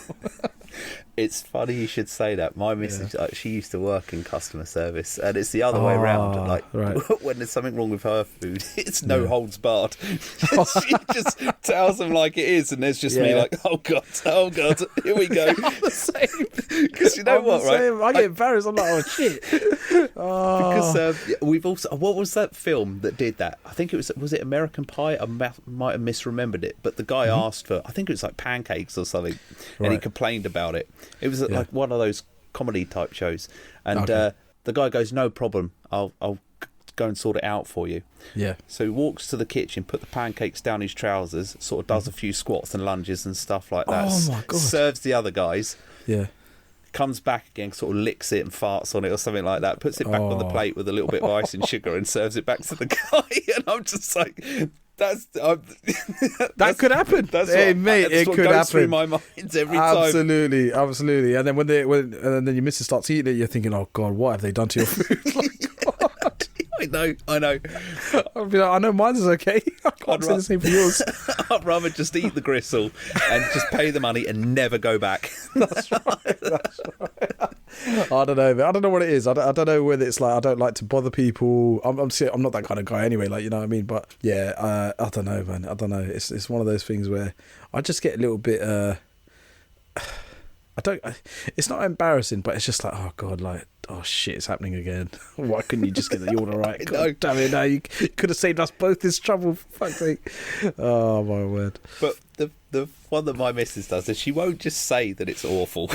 D: It's funny you should say that. My missus, she used to work in customer service, and it's the other way around. Like, right. When there's something wrong with her food, it's no holds barred. She just tells them like it is, and there's just me like, oh god, here we go.
C: I'm the same.
D: Because you know what, right?
C: I get embarrassed. I'm like, oh shit.
D: Because we've also, what was that film that did that? I think it was it American Pie? I might have misremembered it, but the guy asked for, I think it was like pancakes or something, and he complained about it. It was like one of those comedy type shows, and the guy goes, no problem, I'll go and sort it out for you. Yeah. So he walks to the kitchen, put the pancakes down his trousers, sort of does a few squats and lunges and stuff like that.
C: Oh my god. Serves
D: the other guys. Yeah. Comes back again, sort of licks it and farts on it or something like that, puts it back on the plate with a little bit of ice and sugar and serves it back to the guy. And I'm just like,
C: that could happen. That's hey, mate, it could happen.
D: Through my mind every time.
C: Absolutely. And then when then your missus starts eating it, you're thinking, oh god, what have they done to your food? Like,
D: I know.
C: I'll be like, I know mine's is okay. I can't say the same for yours.
D: I'd rather just eat the gristle and just pay the money and never go back.
C: That's right. I don't know, man. I don't know what it is. I don't know whether it's like I don't like to bother people. I'm not that kind of guy anyway. Like, you know what I mean. But yeah, I don't know, man. I don't know. It's one of those things where I just get a little bit. It's not embarrassing, but it's just like, oh god, like, oh shit, it's happening again. Why couldn't you just get the order right? God damn it! No, you could have saved us both this trouble. For fuck's sake! Oh my word!
D: But the one that my missus does is she won't just say that it's awful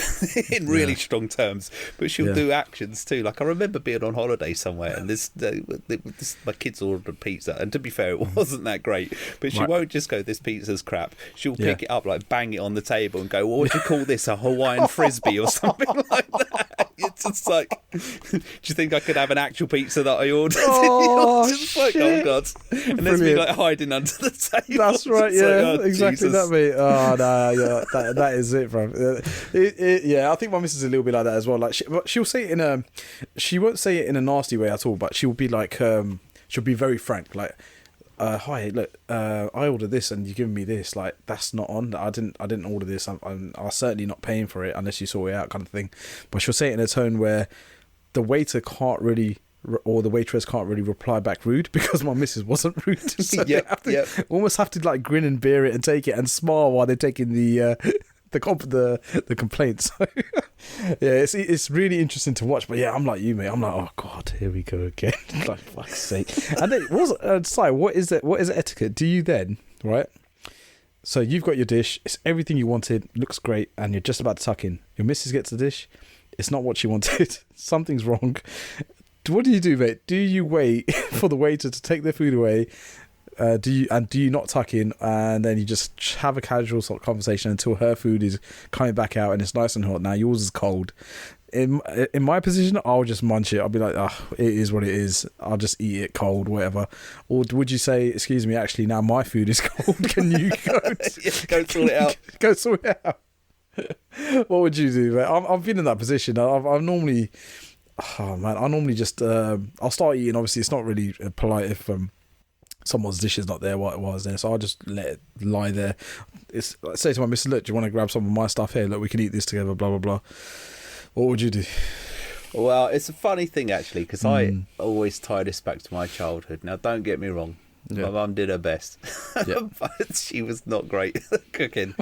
D: in really strong terms, but she'll do actions too. Like I remember being on holiday somewhere, and my kids ordered pizza, and to be fair, it wasn't that great. But she won't just go, "This pizza's crap." She'll pick it up, like bang it on the table, and go, well, "What do you call this? A Hawaiian frisbee or something like that?" It's just like, do you think I could have an actual pizza that I ordered?
C: Oh,
D: just like, oh god! And there's me like hiding under the table.
C: That's right.
D: It's
C: yeah,
D: like, oh,
C: exactly
D: Jesus.
C: that, mate. Oh no, yeah, that is it, bro. Yeah, I think my missus is a little bit like that as well. Like she'll say it she won't say it in a nasty way at all, but she'll be like, she'll be very frank, like, hi, look, I ordered this and you're giving me this, like, that's not on. I didn't order this. I'm certainly not paying for it unless you sort it out, kind of thing. But she'll say it in a tone where the waiter can't really, or the waitress can't really reply back rude, because my missus wasn't rude. So they almost have to like grin and bear it and take it and smile while they're taking the complaints. So, yeah, it's really interesting to watch. But yeah, I'm like you, mate. I'm like, oh god, here we go again. Like, fuck's sake. And then Si, what is etiquette? Do you then, right? So you've got your dish. It's everything you wanted. Looks great, and you're just about to tuck in. Your missus gets the dish. It's not what she wanted. Something's wrong. What do you do, mate? Do you wait for the waiter to take their food away? Do you not tuck in, and then you just have a casual sort of conversation until her food is coming back out and it's nice and hot? Now yours is cold. in my position, I'll just munch it. I'll be like, oh, it is what it is. I'll just eat it cold, whatever. Or would you say, excuse me, actually now my food is cold. Can you go
D: Go sort it out?
C: Go sort it out. What would you do, mate? I've been in that position. I'm normally, oh man, I normally just I'll start eating. Obviously, it's not really polite if someone's dish is not there while it was there, so I'll just let it lie there. It's say to my missus, look, do you want to grab some of my stuff here? Look, we can eat this together. Blah blah blah. What would you do?
D: Well, it's a funny thing actually, because I always tie this back to my childhood. Now, don't get me wrong.
C: Yeah.
D: My mum did her best,
C: Yeah.
D: but she was not great at cooking.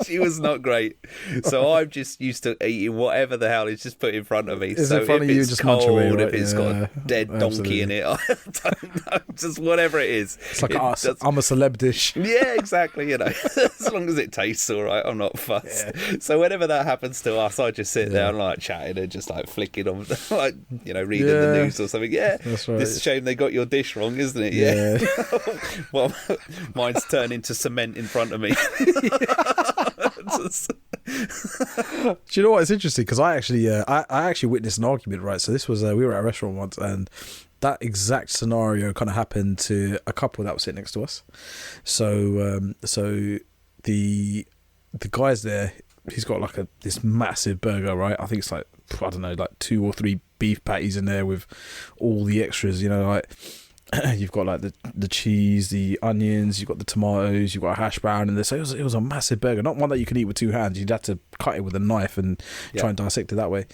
D: She was not great. So I'm just used to eating whatever the hell is just put in front of me.
C: Is
D: so
C: it funny
D: if
C: you
D: it's
C: just munch
D: cold,
C: away, right?
D: if it's got a dead donkey in it, I don't know, just whatever it is.
C: It's like,
D: It
C: I'm a celeb dish.
D: Yeah, exactly. You know, as long as it tastes all right, I'm not fussed.
C: Yeah.
D: So whenever that happens to us, I just sit there and like chatting and just like flicking on, like, you know, reading the news or something. Yeah,
C: that's right.
D: It's a shame they got your dish wrong, isn't it? Yeah. Well, mine's turned into cement in front of me.
C: Do you know what? It's interesting because I actually witnessed an argument, right? So this was we were at a restaurant once, and that exact scenario kind of happened to a couple that was sitting next to us. So the guy's there. He's got like this massive burger, right? I think it's like, I don't know, like 2 or 3 beef patties in there with all the extras. You know, like you've got like the cheese, the onions, you've got the tomatoes, you've got a hash brown in there. So it was a massive burger, not one that you can eat with 2 hands. You'd have to cut it with a knife and try and dissect it that way.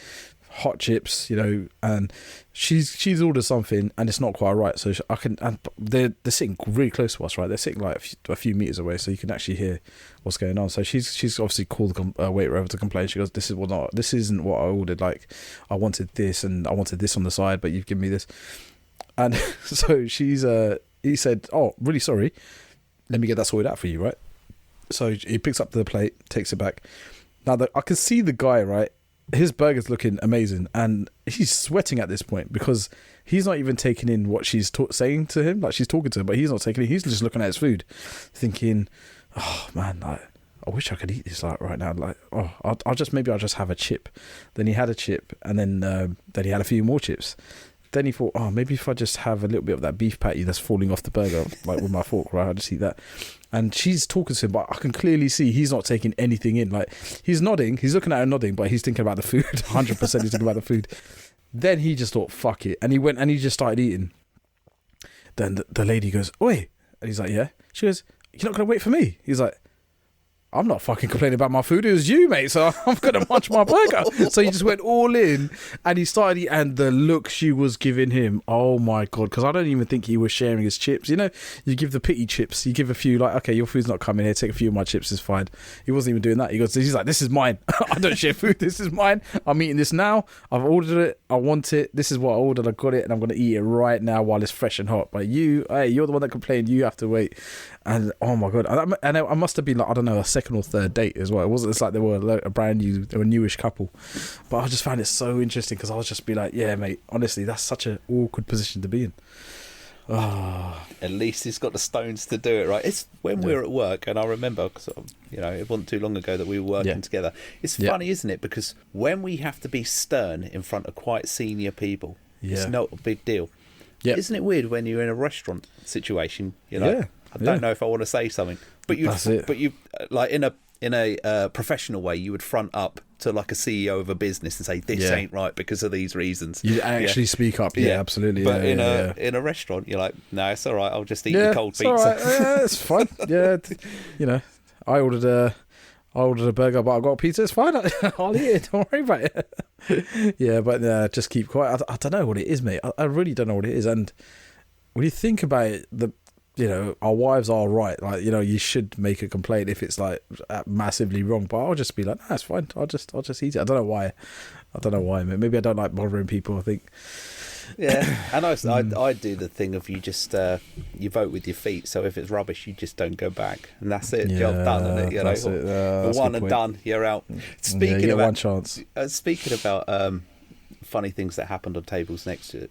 C: Hot chips, you know, and she's ordered something and it's not quite right. So I can, and they're sitting really close to us, right? They're sitting like a few meters away, so you can actually hear what's going on. So she's obviously called the waiter over to complain. She goes, this isn't what I ordered. Like, I wanted this and I wanted this on the side, but you've given me this. And so he said, oh, really sorry, let me get that sorted out for you, right? So he picks up the plate, takes it back. Now I can see the guy, right? His burger's looking amazing, and he's sweating at this point because he's not even taking in what she's saying to him. Like, she's talking to him, but he's not taking it. He's just looking at his food, thinking, "Oh man, like, I wish I could eat this like right now. Like, oh, I'll just have a chip." Then he had a chip, and then he had a few more chips. Then he thought, oh, maybe if I just have a little bit of that beef patty that's falling off the burger, like with my fork, right? I'll just eat that. And she's talking to him, but I can clearly see he's not taking anything in. Like, he's nodding, he's looking at her nodding, but he's thinking about the food. 100% he's thinking about the food. Then he just thought, fuck it. And he went and he just started eating. Then the lady goes, oi. And he's like, yeah. She goes, you're not going to wait for me? He's like, I'm not fucking complaining about my food. It was you, mate. So I'm going to munch my burger. So he just went all in and he started eating. And the look she was giving him, oh my God. Because I don't even think he was sharing his chips. You know, you give the pity chips. You give a few, like, okay, your food's not coming here. Take a few of my chips. It's fine. He wasn't even doing that. He's like, this is mine. I don't share food. This is mine. I'm eating this now. I've ordered it. I want it. This is what I ordered. I got it. And I'm going to eat it right now while it's fresh and hot. But you're the one that complained. You have to wait. And oh my God. And I must have been like, I don't know, a second or third date as well. It's like they were they were a newish couple. But I just found it so interesting because I was just be like, yeah, mate, honestly, that's such an awkward position to be in. Oh.
D: At least he's got the stones to do it, right? It's when we were at work, and I remember, cause, it wasn't too long ago that we were working together. It's funny, isn't it? Because when we have to be stern in front of quite senior people, it's not a big deal. Yeah. Isn't it weird when you're in a restaurant situation? I don't know if I want to say something, but you like in a professional way, you would front up to like a CEO of a business and say, this ain't right because of these reasons. You
C: actually speak up. Yeah, absolutely.
D: But in a restaurant, you're like, no, it's all right. I'll just eat the cold pizza.
C: All right. It's fine. Yeah. I ordered a burger, but I got a pizza. It's fine. I'll eat it. Don't worry about it. Yeah, but just keep quiet. I don't know what it is, mate. I really don't know what it is. And when you think about it, our wives are right. Like, you should make a complaint if it's like massively wrong. But I'll just be like, nah, it's fine. I'll just eat it. I don't know why. Maybe I don't like bothering people, I think.
D: Yeah, and I do the thing of you just you vote with your feet. So if it's rubbish, you just don't go back, and that's it. Job done, isn't it?
C: That's it.
D: One and done. You're out.
C: Speaking about one chance.
D: Speaking about funny things that happened on tables next year.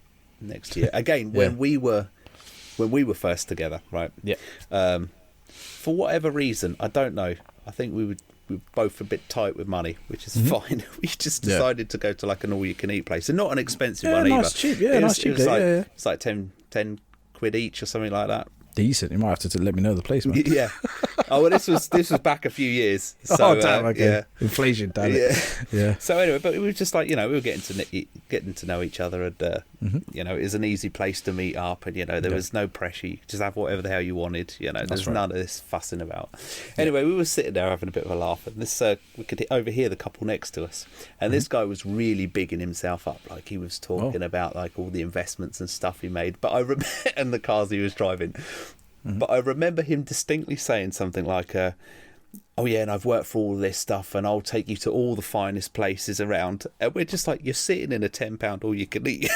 D: Again, when we were first together, right?
C: Yeah.
D: For whatever reason, I don't know. I think we we're both a bit tight with money, which is fine. We just decided to go to like an all-you-can-eat place, and not an expensive one either.
C: Cheap. Yeah, nice cheap.
D: It's like 10 quid each or something like that.
C: Decent. You might have to let me know the place, man.
D: Yeah. Oh well, this was back a few years. So,
C: damn. Okay.
D: Yeah.
C: Inflation, damn it. Yeah.
D: So anyway, but it was just like, we were getting to know each other, and it was an easy place to meet up, and there was no pressure. You could just have whatever the hell you wanted. There's none of this fussing about. Anyway, we were sitting there having a bit of a laugh, and this we could overhear the couple next to us, and this guy was really bigging himself up, like he was talking about like all the investments and stuff he made. But I remember, and the cars he was driving. But I remember him distinctly saying something like, oh yeah, and I've worked for all this stuff, and I'll take you to all the finest places around. And we're just like, you're sitting in a £10 all you can eat.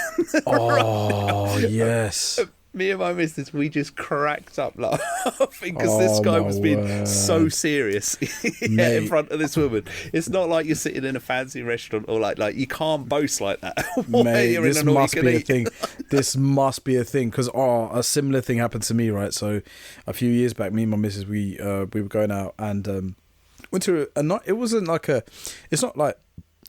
C: Oh, yes.
D: Me and my missus, we just cracked up laughing because this guy was being so serious in front of this woman. It's not like you're sitting in a fancy restaurant, or like you can't boast like that.
C: Mate, this must be a thing. This must be a thing, because a similar thing happened to me, right? So a few years back, me and my missus, we were going out and went to a night. It wasn't like it's not like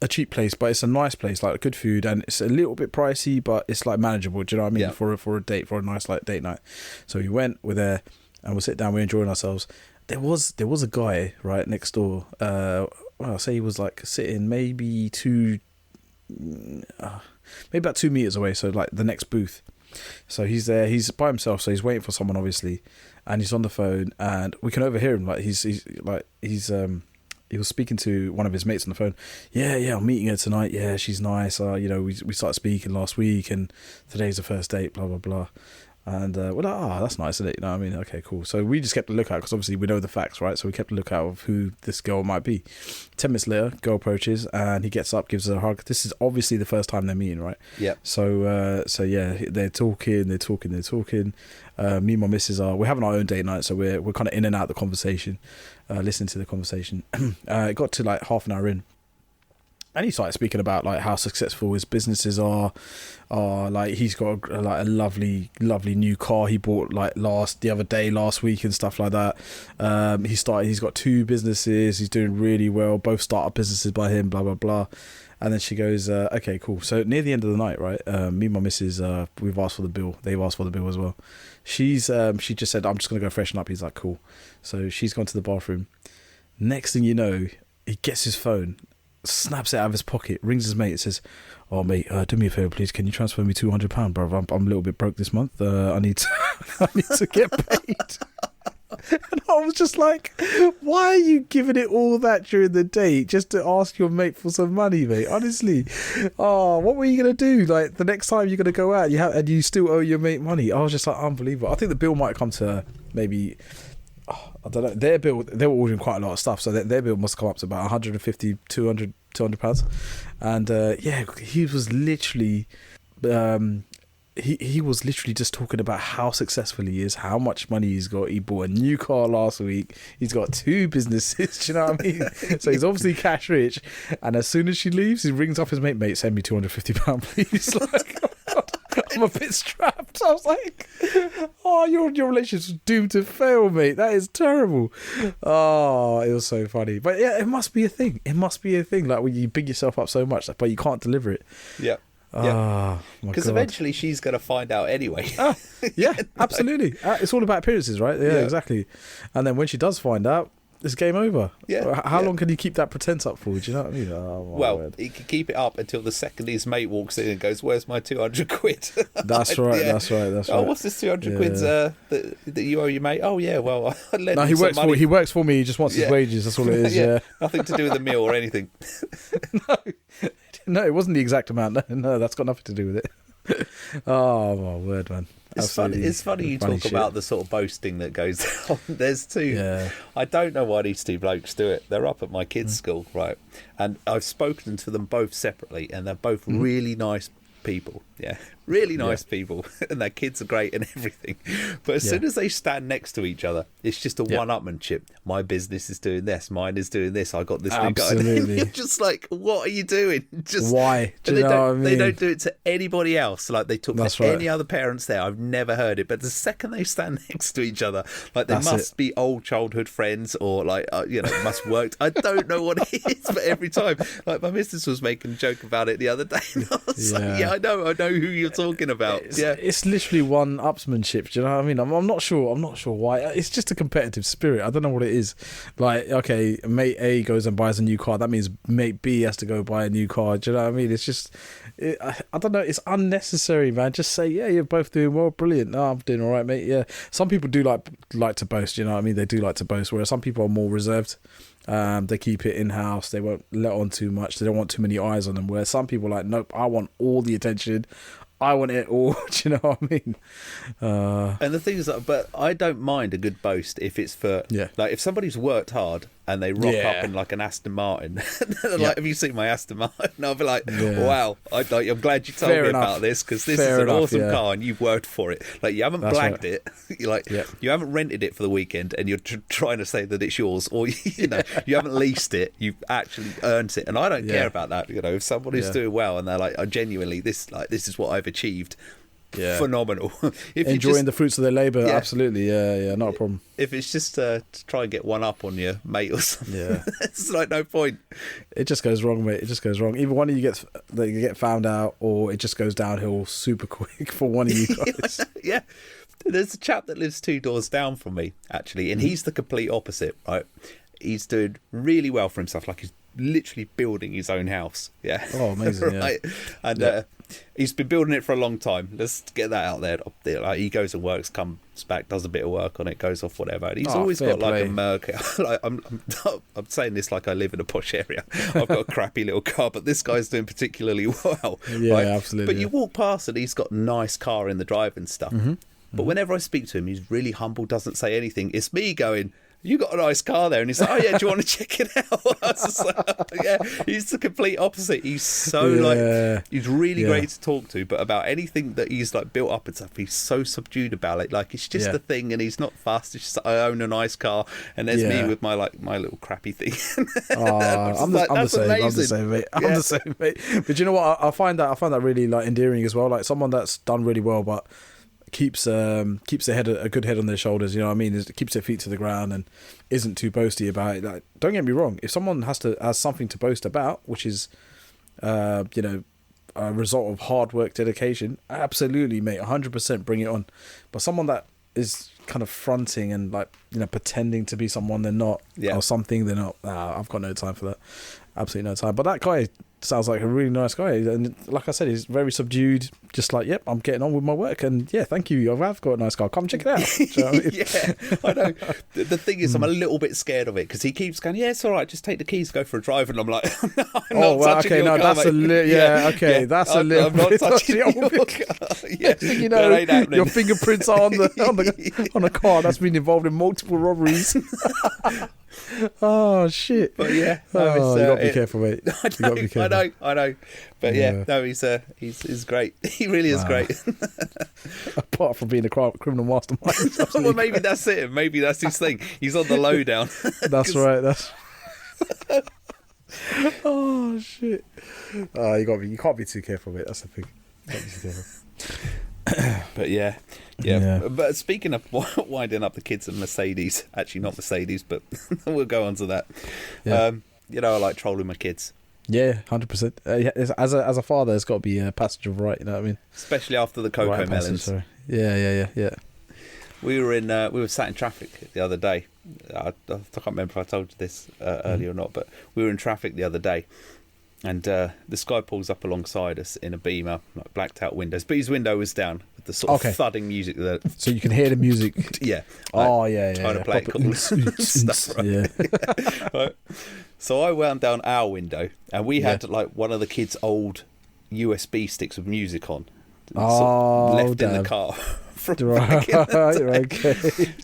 C: a cheap place, but it's a nice place, like good food, and it's a little bit pricey, but it's like manageable. Do you know what I mean?
D: Yeah.
C: For a date, for a nice like date night. So we're there, and we'll sit down, we're enjoying ourselves. There was a guy right next door. I'll say he was like sitting maybe about 2 meters away. So like the next booth. So he's there. He's by himself. So he's waiting for someone, obviously, and he's on the phone, and we can overhear him. Like he was speaking to one of his mates on the phone. Yeah, I'm meeting her tonight. Yeah, she's nice. We started speaking last week, and today's the first date. Blah blah blah. And we're like, that's nice, isn't it? You know what I mean? Okay, cool. So we just kept a lookout, because obviously we know the facts, right? So we kept a lookout of who this girl might be. 10 minutes later, girl approaches, and he gets up, gives her a hug. This is obviously the first time they're meeting, right?
D: Yeah.
C: So yeah, they're talking. Me and my missus we're having our own date night, so we're kind of in and out of the conversation, listening to the conversation. It got to like half an hour in, and he started speaking about like how successful his businesses are. Like he's got a lovely new car he bought like last week and stuff like that. He's got 2 businesses. He's doing really well. Both startup businesses by him. Blah blah blah. And then she goes, okay, cool. So near the end of the night, right? Me and my missus, we've asked for the bill. They've asked for the bill as well. She just said, I'm just gonna go freshen up. He's like, cool. So she's gone to the bathroom. Next thing you know, he gets his phone, snaps it out of his pocket, rings his mate, says, oh mate, do me a favour please, can you transfer me £200, bro? I'm a little bit broke this month. I need to get paid. And I was just like, why are you giving it all that during the date just to ask your mate for some money, mate? Honestly. What were you going to do? Like the next time you're going to go out and you still owe your mate money? I was just like, unbelievable. I think the bill might come to maybe, I don't know, their bill, they were ordering quite a lot of stuff, so their bill must come up to about 150, 200 £200. And he was literally he was literally just talking about how successful he is, how much money he's got. He bought a new car last week. He's got 2 businesses. Do you know what I mean? So he's obviously cash rich. And as soon as she leaves, he rings up his mate, send me £250, please. Like, I'm a bit strapped. I was like, your relationship's doomed to fail, mate. That is terrible. Oh, it was so funny. But yeah, it must be a thing. Like when you big yourself up so much, but you can't deliver it.
D: Yeah.
C: Yeah,
D: because eventually she's going to find out anyway.
C: Yeah, absolutely. It's all about appearances, right? Yeah, exactly. And then when she does find out, it's game over.
D: Yeah.
C: How long can you keep that pretense up for? Do you know what I mean?
D: Well, he can keep it up until the second his mate walks in and goes, "Where's my 200 quid?"
C: That's right.
D: Yeah.
C: That's right.
D: Oh, what's this 200 quid that you owe your mate? Oh yeah, well, I lent him some money.
C: He works for me. He just wants his wages. That's all it is. Yeah.
D: Nothing to do with the meal or anything.
C: No, it wasn't the exact amount. No, that's got nothing to do with it. Oh my word, man.
D: It's funny you talk about the sort of boasting that goes on. There's 2.
C: Yeah.
D: I don't know why these 2 blokes do it. They're up at my kids' school, right? And I've spoken to them both separately, and they're both really nice people. Yeah. really nice people, and their kids are great and everything. But as soon as they stand next to each other, it's just a one-upmanship. My business is doing this, mine is doing this. I got this thing going. And you're just like, what are you doing? Just
C: why? Do you know what I mean?
D: They don't do it to anybody else. Like they talk to any other parents there. I've never heard it. But the second they stand next to each other, like they must be old childhood friends, or like must work. I don't know what it is, but every time, like my missus was making a joke about it the other day, and I was like, I know who you're talking about.
C: It's literally one-upsmanship. Do you know what I mean? I'm not sure why. It's just a competitive spirit. I don't know what it is. Like, okay, mate A goes and buys a new car. That means mate B has to go buy a new car. Do you know what I mean? It's just, I don't know. It's unnecessary, man. Just say, yeah, you're both doing well, brilliant. No, I'm doing all right, mate. Yeah. Some people do like to boast. You know what I mean? They do like to boast. Whereas some people are more reserved. They keep it in house. They won't let on too much. They don't want too many eyes on them. Where some people are like, nope, I want all the attention. I want it all. Do you know what I mean?
D: And the thing is, but I don't mind a good boast if it's for like if somebody's worked hard and they rock up in like an Aston Martin. Like, have you seen my Aston Martin? I'll be like, wow, I'm glad you told me about this, because this is an awesome car and you've worked for it. Like, you haven't blagged it. You're like, you haven't rented it for the weekend and you're trying to say that it's yours, or you haven't leased it. You've actually earned it, and I don't care about that. If somebody's doing well and they're like, genuinely, this is what I've achieved. Phenomenal.
C: Enjoying the fruits of their labour, absolutely. Not a problem.
D: If it's just to try and get one up on your mate or something, it's like no point.
C: It just goes wrong, mate. It just goes wrong. Either one of you get found out, or it just goes downhill super quick for one of you guys.
D: Yeah. There's a chap that lives 2 doors down from me, actually, and he's the complete opposite, right? He's doing really well for himself, like he's literally building his own house. Yeah.
C: Oh, amazing.
D: Right? And he's been building it for a long time. Let's get that out there. Like, he goes and works, comes back, does a bit of work on it, goes off, whatever. And he's always got like a Meerkat. Like, I'm saying this like I live in a posh area. I've got a crappy little car, but this guy's doing particularly well.
C: Yeah,
D: right?
C: absolutely.
D: But you walk past and he's got a nice car in the drive and stuff. But whenever I speak to him, he's really humble, doesn't say anything. It's me going, you got a nice car there, and he's like, oh yeah, do you want to check it out? I was just like, he's the complete opposite. He's so he's really great to talk to, but about anything that he's like built up and stuff, he's so subdued about it. Like, it's just a thing, and he's not fast. It's just, I own a nice car, and there's me with my little crappy thing.
C: I'm the same, mate. I'm the same, mate. But you know what? I find that really like endearing as well. Like, someone that's done really well, but keeps a good head on their shoulders. You know what I mean? It keeps their feet to the ground and isn't too boasty about it. Like, don't get me wrong. If someone has something to boast about, which is, a result of hard work, dedication, absolutely, mate, 100% bring it on. But someone that is kind of fronting and like, pretending to be someone they're not, or something they're not, I've got no time for that. Absolutely no time. But that guy sounds like a really nice guy, and like I said, he's very subdued, just like, yep, I'm getting on with my work, and thank you, I've got a nice car, come check it out. Do you know what I mean?
D: Yeah, I know. The thing is, I'm a little bit scared of it, because he keeps going, yeah, it's all right, just take the keys, go for a drive, and I'm like, I'm not touching your car,
C: that's
D: mate.
C: That's a little
D: I'm not
C: bit
D: touching your car.
C: Your fingerprints are on the car that's been involved in multiple robberies. Oh shit!
D: But yeah,
C: you got to be careful, mate.
D: I know. But he's great. He really is great.
C: Apart from being a criminal mastermind.
D: Well, maybe that's it. Maybe that's his thing. He's on the lowdown.
C: That's right. Oh shit! You can't be too careful, mate. That's the thing. You can't be too careful.
D: But yeah. But speaking of winding up the kids and Mercedes, actually not Mercedes, but we'll go on to that. I like trolling my kids.
C: Yeah, 100%. As a father, there's got to be a passage of right. You know what I mean?
D: Especially after the cocoa melons.
C: Yeah.
D: We were sat in traffic the other day. I can't remember if I told you this earlier or not, but we were in traffic the other day. And this guy pulls up alongside us in a Beamer, like blacked out windows, but his window was down with the sort of thudding music.
C: So you can hear the music.
D: Yeah.
C: Trying
D: to play it cool stuff. Right?
C: Yeah.
D: Right. So I wound down our window, and we had like one of the kids' old USB sticks with music on. Left in the car.
C: Okay.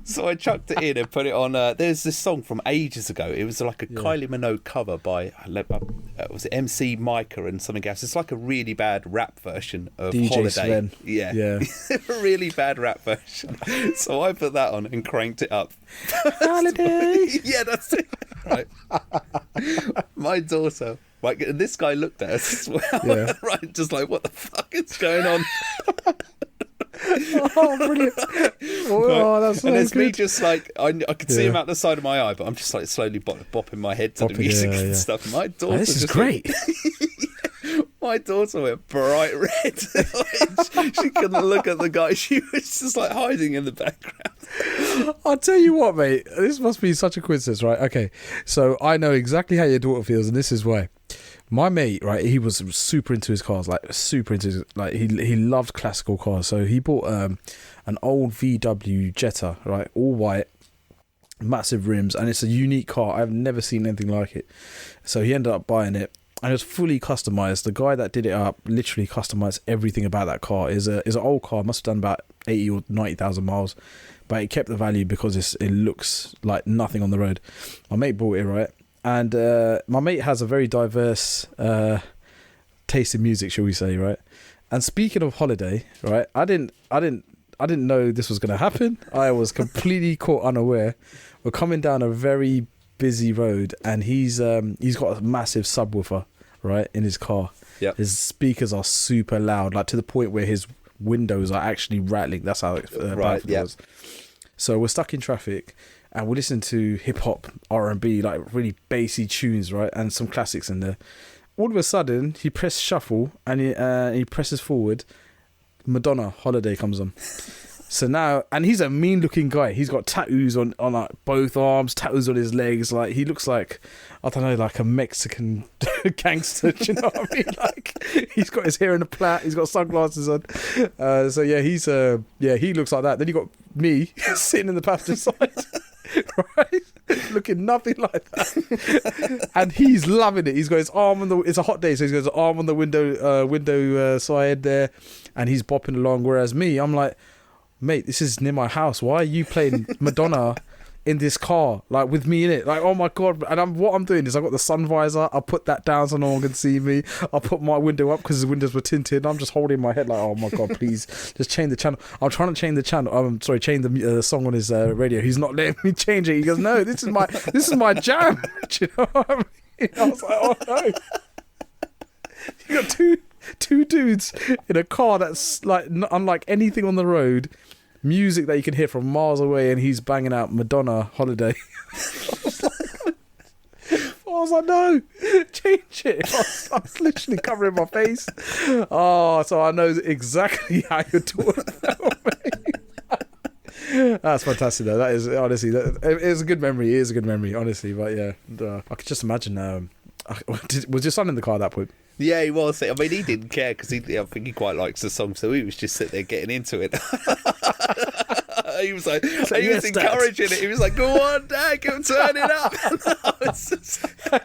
D: So I chucked it in and put it on. There's this song from ages ago. It was like a Kylie Minogue cover by was it MC Micah and something else. It's like a really bad rap version of
C: DJ
D: Holiday.
C: Sven.
D: Yeah,
C: Yeah.
D: a really bad rap version. So I put that on and cranked it up.
C: Holiday.
D: Yeah, that's it. Right. My daughter. Right, this guy looked at us as well.
C: Yeah.
D: Right, just like, what the fuck is going on?
C: Oh, brilliant. Oh, that's so
D: and there's me
C: good.
D: just like, I could see him out the side of my eye, but I'm just like slowly bopping my head to the music and stuff. My daughter,
C: This is
D: just
C: great.
D: my daughter went bright red. She couldn't look at the guy. She was just like hiding in the background.
C: I'll tell you what, mate. This must be such a coincidence, right? Okay, so I know exactly how your daughter feels, and this is why. My mate, right, he was super into his cars, like super into his, like he loved classical cars. So he bought an old VW Jetta, right, all white, massive rims, and it's a unique car. I've never seen anything like it. So he ended up buying it, and it was fully customized. The guy that did it up literally customized everything about that car. Is an old car, must have done about 80 or 90,000 miles, but it kept the value because it looks like nothing on the road. My mate bought it, right. And my mate has a very diverse taste in music, shall we say, right? And speaking of Holiday, right? I didn't know this was going to happen. I was completely caught unaware. We're coming down a very busy road, and he's got a massive subwoofer, right, in his car.
D: Yeah.
C: His speakers are super loud, like to the point where his windows are actually rattling. That's how
D: right. Yeah.
C: was. So we're stuck in traffic. And we listen to hip hop, R&B, like really bassy tunes, right? And some classics in there. All of a sudden, he pressed shuffle and he presses forward. Madonna, Holiday comes on. So now, and he's a mean looking guy. He's got tattoos on like both arms, tattoos on his legs. Like he looks like, I don't know, like a Mexican gangster. Do you know what I mean? Like he's got his hair in a plait. He's got sunglasses on. So yeah, he looks like that. Then you got me sitting in the passenger side. Right, looking nothing like that, and he's loving it. He's got his arm on the. It's a hot day, so he's got his arm on the window side there, and he's bopping along. Whereas me, I'm like, mate, this is near my house. Why are you playing Madonna in this car, like with me in it? Like, oh my god! And what I'm doing is I got the sun visor. I put that down so no one can see me. I put my window up because the windows were tinted. I'm just holding my head like, oh my god, please just change the channel. I'm trying to change the channel. I'm sorry, change the song on his radio. He's not letting me change it. He goes, no, this is my jam. Do you know what I mean? I was like, oh no. You got two dudes in a car that's like unlike anything on the road. Music that you can hear from miles away, and he's banging out Madonna, Holiday. I was like, no, change it. I was literally covering my face. Oh, so I know exactly how you're talking about, mate. That's fantastic, though. That is, honestly, it is a good memory. It is a good memory, honestly. But yeah, I could just imagine. Was your son in the car at that point?
D: Yeah, he was. I mean, he didn't care because I think he quite likes the song, so he was just sitting there getting into it. He was like, he was encouraging it. He was like, "Go on, Dad, go turn it up."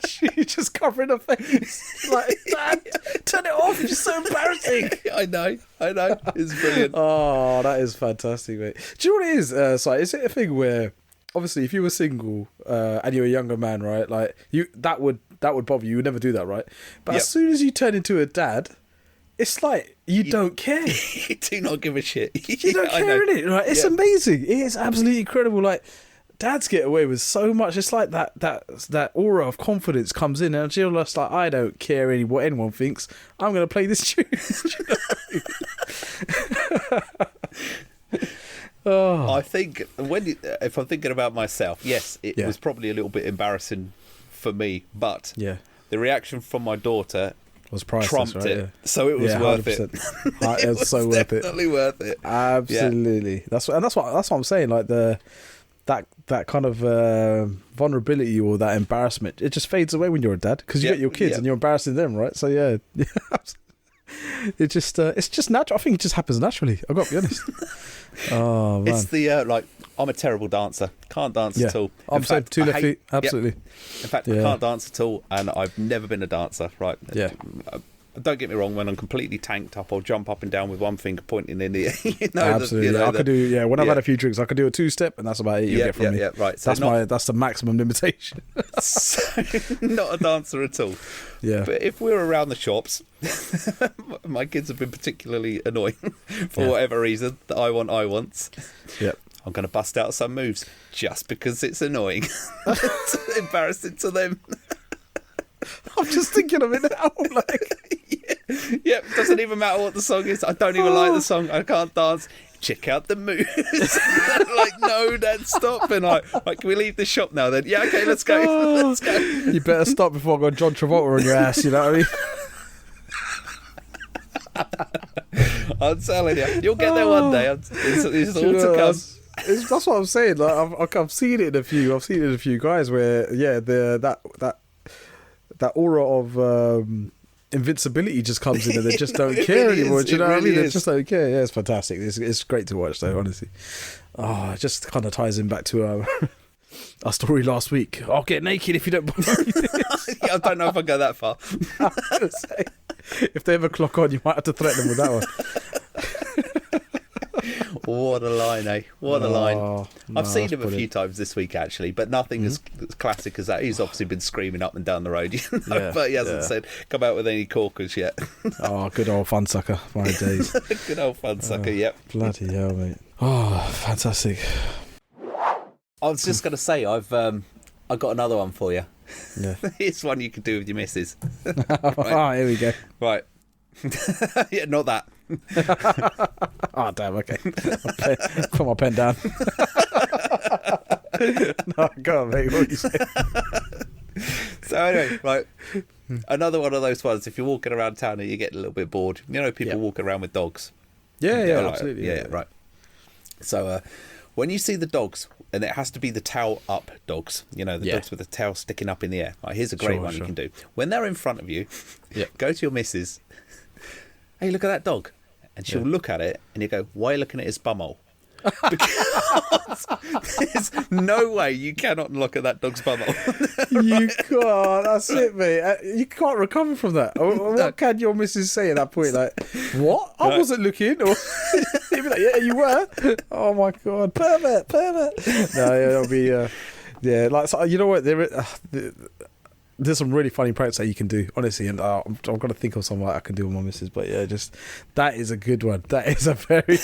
C: She just covering her face, like, "Dad, turn it off. It's so embarrassing."
D: I know. It's brilliant.
C: Oh, that is fantastic, mate. Do you know what it is? So is it a thing where, obviously, if you were single and you're a younger man, right? Like that would bother you. You would never do that, right? But as soon as you turn into a dad, it's like you don't care.
D: You do not give a shit.
C: You don't care, innit? Right? It's amazing. It is absolutely incredible. Like dads get away with so much. It's like that aura of confidence comes in, and you're just like, I don't care what anyone thinks. I'm going to play this tune. Oh.
D: I think if I'm thinking about myself, yes, it was probably a little bit embarrassing for me, but the reaction from my daughter
C: was priceless,
D: trumped
C: right?
D: it,
C: Yeah.
D: so it was worth
C: 100%.
D: it.
C: It was so worth it.
D: Definitely worth it.
C: Absolutely. That's what I'm saying. Like that kind of vulnerability or that embarrassment, it just fades away when you're a dad because you get your kids and you're embarrassing them, right? So yeah. It's just natural. I think it just happens naturally. I've got to be honest. Oh man,
D: it's the I'm a terrible dancer. Can't dance at all.
C: I'm so two left feet. Absolutely.
D: In fact, I can't dance at all, and I've never been a dancer. Right?
C: Yeah.
D: don't get me wrong, when I'm completely tanked up, I'll jump up and down with one finger pointing in the air.
C: Absolutely. I could do, when I've had a few drinks, I could do a 2-step, and that's about it. You'll get from me.
D: Yeah, right. So
C: that's the maximum limitation.
D: So, not a dancer at all.
C: Yeah.
D: But if we're around the shops, my kids have been particularly annoying for whatever reason. That I want.
C: Yep.
D: I'm going to bust out some moves just because it's annoying. It's embarrassing to them.
C: I'm just thinking of it now. Like,
D: Yep, doesn't even matter what the song is. I don't even like the song. I can't dance. Check out the moves. Like, no, Dad, stop. And like, can we leave the shop now then? Yeah, okay, let's go. Let's go.
C: you better stop before I got John Travolta on your ass, you know what I mean?
D: I'm telling you, you'll get there one day. It's all to come.
C: That's what I'm saying. Like, I've seen it in a few. I've seen it in a few guys where, that aura of invincibility just comes in, and they just don't care anymore. Do you know what I mean? They just don't care. Yeah, it's fantastic. It's great to watch, though. Honestly, it just kind of ties in back to our story last week. I'll get naked if you don't buy me this.
D: I don't know if I go that far.
C: I was gonna say, if they ever clock on, you might have to threaten them with that one.
D: What a line, eh? What a line. I've seen him
C: brilliant.
D: a few times this week, actually, but nothing as classic as that. He's obviously been screaming up and down the road, but he hasn't said come out with any corkers yet.
C: Good old fun sucker. My days.
D: Good old fun sucker, yep.
C: Bloody hell, mate. Oh, fantastic.
D: I was just going to say, I've got another one for you.
C: Yeah.
D: It's one you could do with your missus.
C: Right. Here we go.
D: Right. Yeah, not that.
C: Oh, damn, okay. Put my pen down. No, go on, mate. What are you saying?
D: So anyway, right. Another one of those ones, if you're walking around town and you get a little bit bored, you know, people walking around with dogs.
C: Yeah, absolutely.
D: Yeah, right. So when you see the dogs, and it has to be the tail up dogs, you know, the dogs with the tail sticking up in the air. Right, here's a great one you can do. When they're in front of you, go to your missus, hey, look at that dog. And she'll look at it, and you go, why are you looking at his bumhole? Because there's no way you cannot look at that dog's bumhole.
C: You can't. That's it, mate. You can't recover from that. What can your missus say at that point? Like, what? I wasn't looking. Or you'd be like, yeah, you were. Oh my god, pervert. No, it'll be. Like, so, you know what? There's some really funny pranks that you can do, honestly, and I'm gonna think of some I can do with my missus. But yeah, just that is a good one. That is a very, very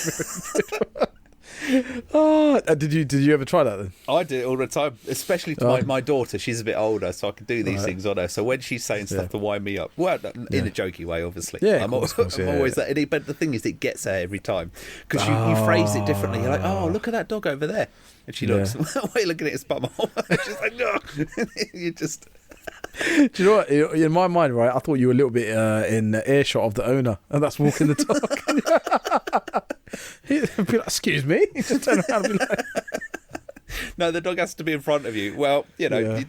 C: good one. Did you ever try that then?
D: I do it all the time, especially to my daughter. She's a bit older, so I can do these things on her. So when she's saying stuff to wind me up, well, in a jokey way, obviously.
C: Yeah,
D: I'm
C: always
D: that. But the thing is, it gets her every time because you phrase it differently. You're like, oh, look at that dog over there, and she looks. Why are you looking at his bumhole? She's like, no. You just.
C: Do you know what? In my mind, right, I thought you were a little bit in earshot of the owner, and that's walking the dog. He'd be like, excuse me? He'd just turn around and be like...
D: No, the dog has to be in front of you. Well, you know,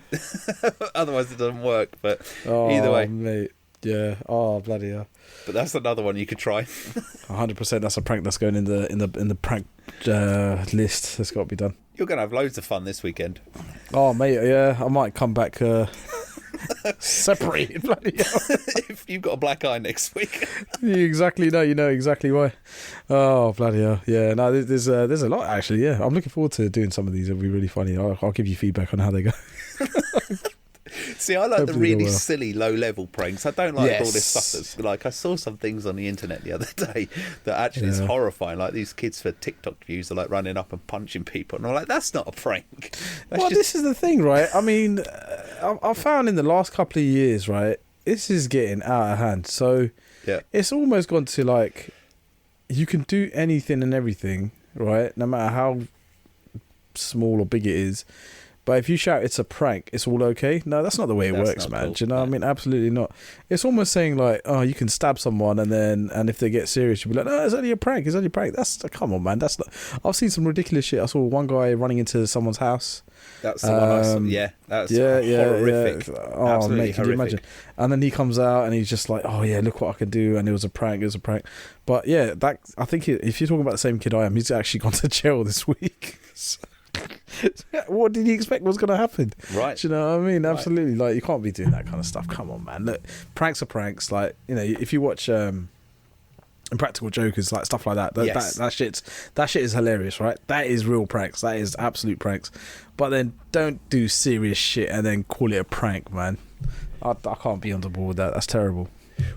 D: otherwise it doesn't work. But either way,
C: mate. Yeah. Oh, bloody hell.
D: But that's another one you could try.
C: 100%. That's a prank that's going in the prank list. That's got to be done.
D: You're going to have loads of fun this weekend.
C: Oh, mate. Yeah, I might come back separated. Bloody hell.
D: If you've got a black eye next week.
C: You know exactly why. Oh, bloody hell. Yeah, no, there's a lot, actually, yeah. I'm looking forward to doing some of these. It'll be really funny. I'll give you feedback on how they go.
D: See, I like the really silly, low-level pranks. I don't like all this stuff that's like. I saw some things on the internet the other day that actually is horrifying. Like these kids for TikTok views are like running up and punching people, and I'm like, that's not a prank.
C: This is the thing, right? I mean, I found in the last couple of years, right, this is getting out of hand. So it's almost gone to like, you can do anything and everything, right? No matter how small or big it is. But if you shout it's a prank, it's all okay. No, that's not the way it works, man.
D: Cool.
C: Do you know what I mean? Absolutely not. It's almost saying like, oh, you can stab someone and if they get serious, you'll be like, no, it's only a prank. It's only a prank. Come on, man. That's not. I've seen some ridiculous shit. I saw one guy running into someone's house.
D: That's the one I saw. Yeah, that's horrific.
C: Yeah. Oh,
D: absolutely
C: mate, can you imagine? And then he comes out and he's just like, oh yeah, look what I can do. And it was a prank. It was a prank. But yeah, I think if you're talking about the same kid I am, he's actually gone to jail this week. So. What did you expect was going to happen?
D: Right.
C: Do you know what I mean? Absolutely. Like, you can't be doing that kind of stuff. Come on, man. Look, pranks are pranks. Like, you know, if you watch Impractical Jokers, like stuff like that, that shit is hilarious, right? That is real pranks. That is absolute pranks. But then don't do serious shit and then call it a prank, man. I can't be on the board with that. That's terrible.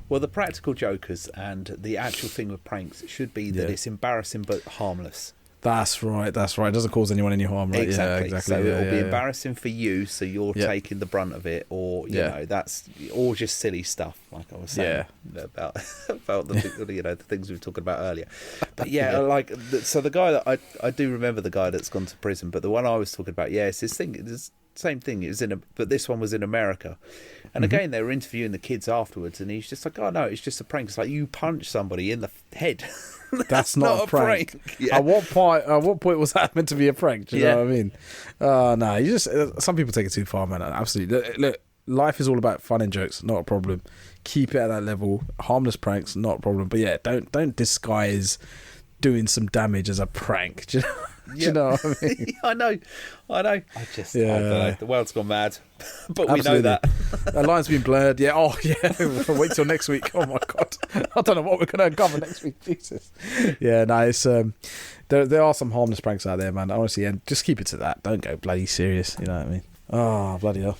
D: Well, the practical jokers and the actual thing with pranks should be that it's embarrassing but harmless.
C: That's right. It doesn't cause anyone any harm, right?
D: Exactly.
C: Yeah, exactly.
D: So it'll be embarrassing for you, so you're taking the brunt of it, or you know, that's or just silly stuff, like I was saying about the the things we were talking about earlier. But like so the guy that I do remember the guy that's gone to prison, but the one I was talking about, it's this thing. It's the same thing. It was but this one was in America, and again they were interviewing the kids afterwards, and he's just like, "Oh no, it's just a prank. It's like you punch somebody in the head."
C: That's not a prank.
D: Yeah.
C: At what point was that meant to be a prank? Do you know what I mean? No, you just some people take it too far, man. Absolutely. Look, life is all about fun and jokes. Not a problem. Keep it at that level. Harmless pranks, not a problem. But yeah, don't disguise doing some damage as a prank. Do you know? Do you know what I mean?
D: I know. I don't know. The world's gone mad, but we know that.
C: The line's been blurred. Yeah. Oh, yeah. Wait till next week. Oh my god. I don't know what we're going to uncover next week. Jesus. Yeah. No. It's there are some harmless pranks out there, man. Honestly, and just keep it to that. Don't go bloody serious. You know what I mean? Oh, bloody hell.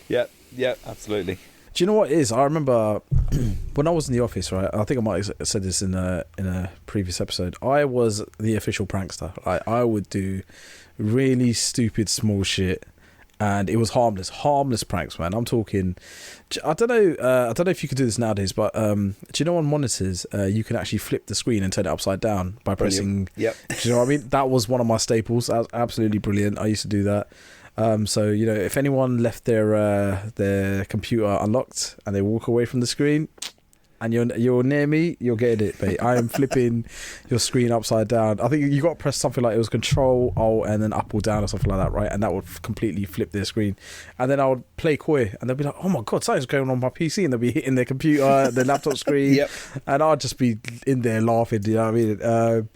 D: Yeah. Yeah. Absolutely.
C: Do you know what it is? I remember when I was in the office, right? I think I might have said this in a previous episode. I was the official prankster. Like, I would do really stupid small shit, and it was harmless pranks, man. I'm talking. I don't know if you could do this nowadays, but do you know on monitors you can actually flip the screen and turn it upside down by pressing?
D: Yep.
C: Do you know what I mean? That was one of my staples. That was absolutely brilliant. I used to do that. So you know, if anyone left their computer unlocked and they walk away from the screen, and you're near me, you're getting it, mate. I am flipping your screen upside down. I think you got to press something like it was Control Alt and then up or down or something like that, right? And that would completely flip their screen. And then I would play coy, and they'll be like, "Oh my god, something's going on my PC," and they'll be hitting their computer, their laptop screen, and I'd just be in there laughing. You know what I mean?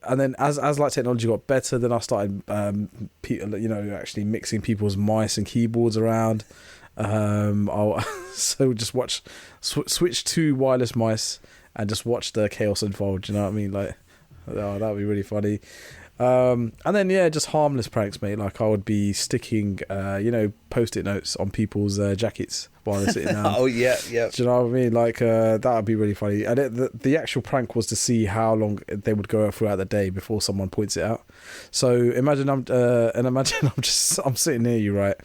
C: And then as like technology got better, then I started, actually mixing people's mice and keyboards around. I'll so just switch to wireless mice and just watch the chaos unfold. Do you know what I mean? Like, that would be really funny. And then just harmless pranks, mate. Like, I would be sticking, post-it notes on people's jackets while they're sitting down.
D: Oh yeah.
C: Do you know what I mean? Like, that would be really funny. And the actual prank was to see how long they would go throughout the day before someone points it out. So imagine I'm sitting near you, right?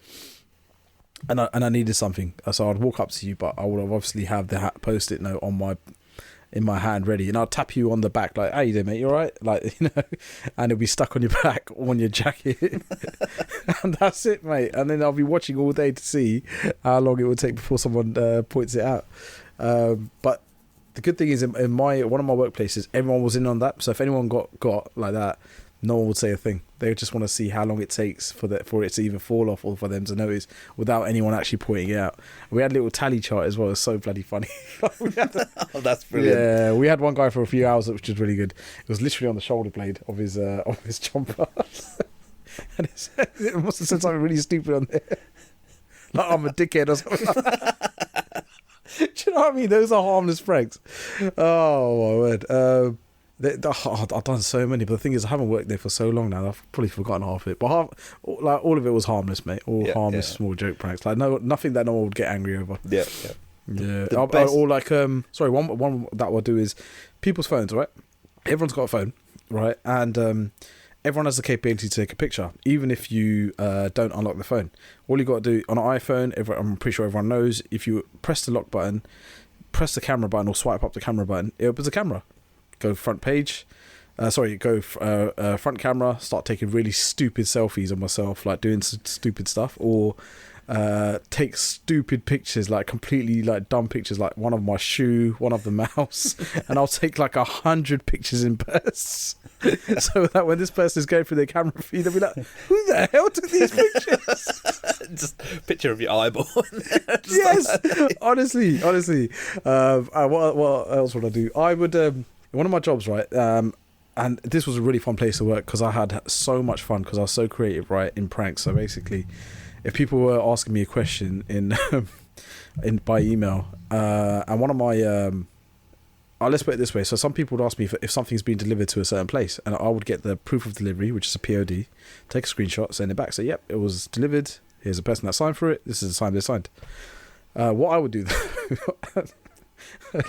C: And I needed something, so I'd walk up to you, but I would obviously have the post-it note in my hand ready, and I'll tap you on the back like, "How you doing, mate? You all right?" Like, and it'll be stuck on your back on your jacket, and that's it, mate. And then I'll be watching all day to see how long it would take before someone points it out. But the good thing is, in one of my workplaces, everyone was in on that. So if anyone got like that, no one would say a thing. They would just want to see how long it takes for it to either fall off or for them to notice without anyone actually pointing it out. We had a little tally chart as well. It was so bloody funny.
D: That's brilliant.
C: Yeah, we had one guy for a few hours, which was really good. It was literally on the shoulder blade of his jumper. And it must have said something really stupid on there. Like, "I'm a dickhead" or something like that. Do you know what I mean? Those are harmless pranks. Oh, my word. I've done so many, but the thing is, I haven't worked there for so long now. I've probably forgotten half of it. But all of it was harmless, mate. All harmless, small joke pranks. Like, nothing that no one would get angry over.
D: Yeah.
C: Or like, one that we'll do is people's phones, right? Everyone's got a phone, right? And everyone has the capability to take a picture, even if you don't unlock the phone. All you got to do on an iPhone, I'm pretty sure everyone knows, if you press the lock button, press the camera button, or swipe up the camera button, it opens the camera. Go front page, front camera, start taking really stupid selfies of myself, like doing some stupid stuff, or take stupid pictures, like completely like dumb pictures, like one of my shoe, one of the mouse, and I'll take like 100 pictures in bursts, so that when this person is going through their camera feed, they'll be like, "Who the hell took these pictures?"
D: Just a picture of your eyeball.
C: Yes, honestly. What else would I do? I would. One of my jobs, right? and this was a really fun place to work because I had so much fun because I was so creative, right, in pranks. So basically, if people were asking me a question in by email, and one of my let's put it this way. So some people would ask me if something's been delivered to a certain place, and I would get the proof of delivery, which is a POD, take a screenshot, send it back, say, yep, it was delivered. Here's a person that signed for it. This is the time they signed. What I would do,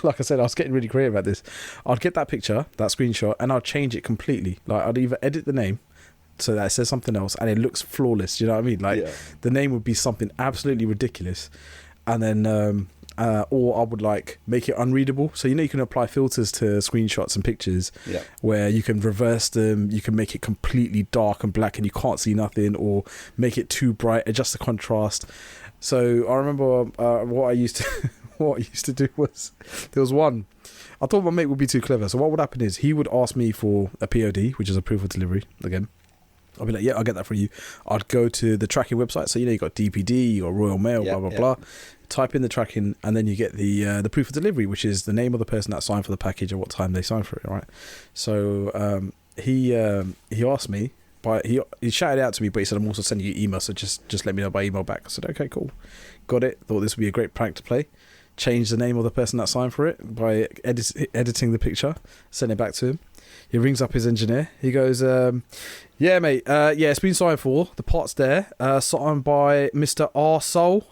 C: like I said, I was getting really creative at this. I'd get that picture, that screenshot, and I'd change it completely. Like I'd either edit the name so that it says something else, and it looks flawless. You know what I mean? Like the name would be something absolutely ridiculous, and then or I would like make it unreadable. So you can apply filters to screenshots and pictures where you can reverse them, you can make it completely dark and black and you can't see nothing, or make it too bright, adjust the contrast. So I remember what I used to do was, there was one, I thought my mate would be too clever. So what would happen is he would ask me for a POD, which is a proof of delivery again. I'll be like, yeah, I'll get that for you. I'd go to the tracking website. So, you got DPD, you got Royal Mail, blah, blah, blah. Type in the tracking, and then you get the proof of delivery, which is the name of the person that signed for the package and what time they signed for it, right? So he asked me, he shouted out to me, but he said, I'm also sending you email, so just let me know by email back. I said, okay, cool. Got it. Thought this would be a great prank to play. Changed the name of the person that signed for it by editing the picture, send it back to him. He rings up his engineer. He goes, yeah, mate, it's been signed for. The part's there. Signed by Mr. Arsehole.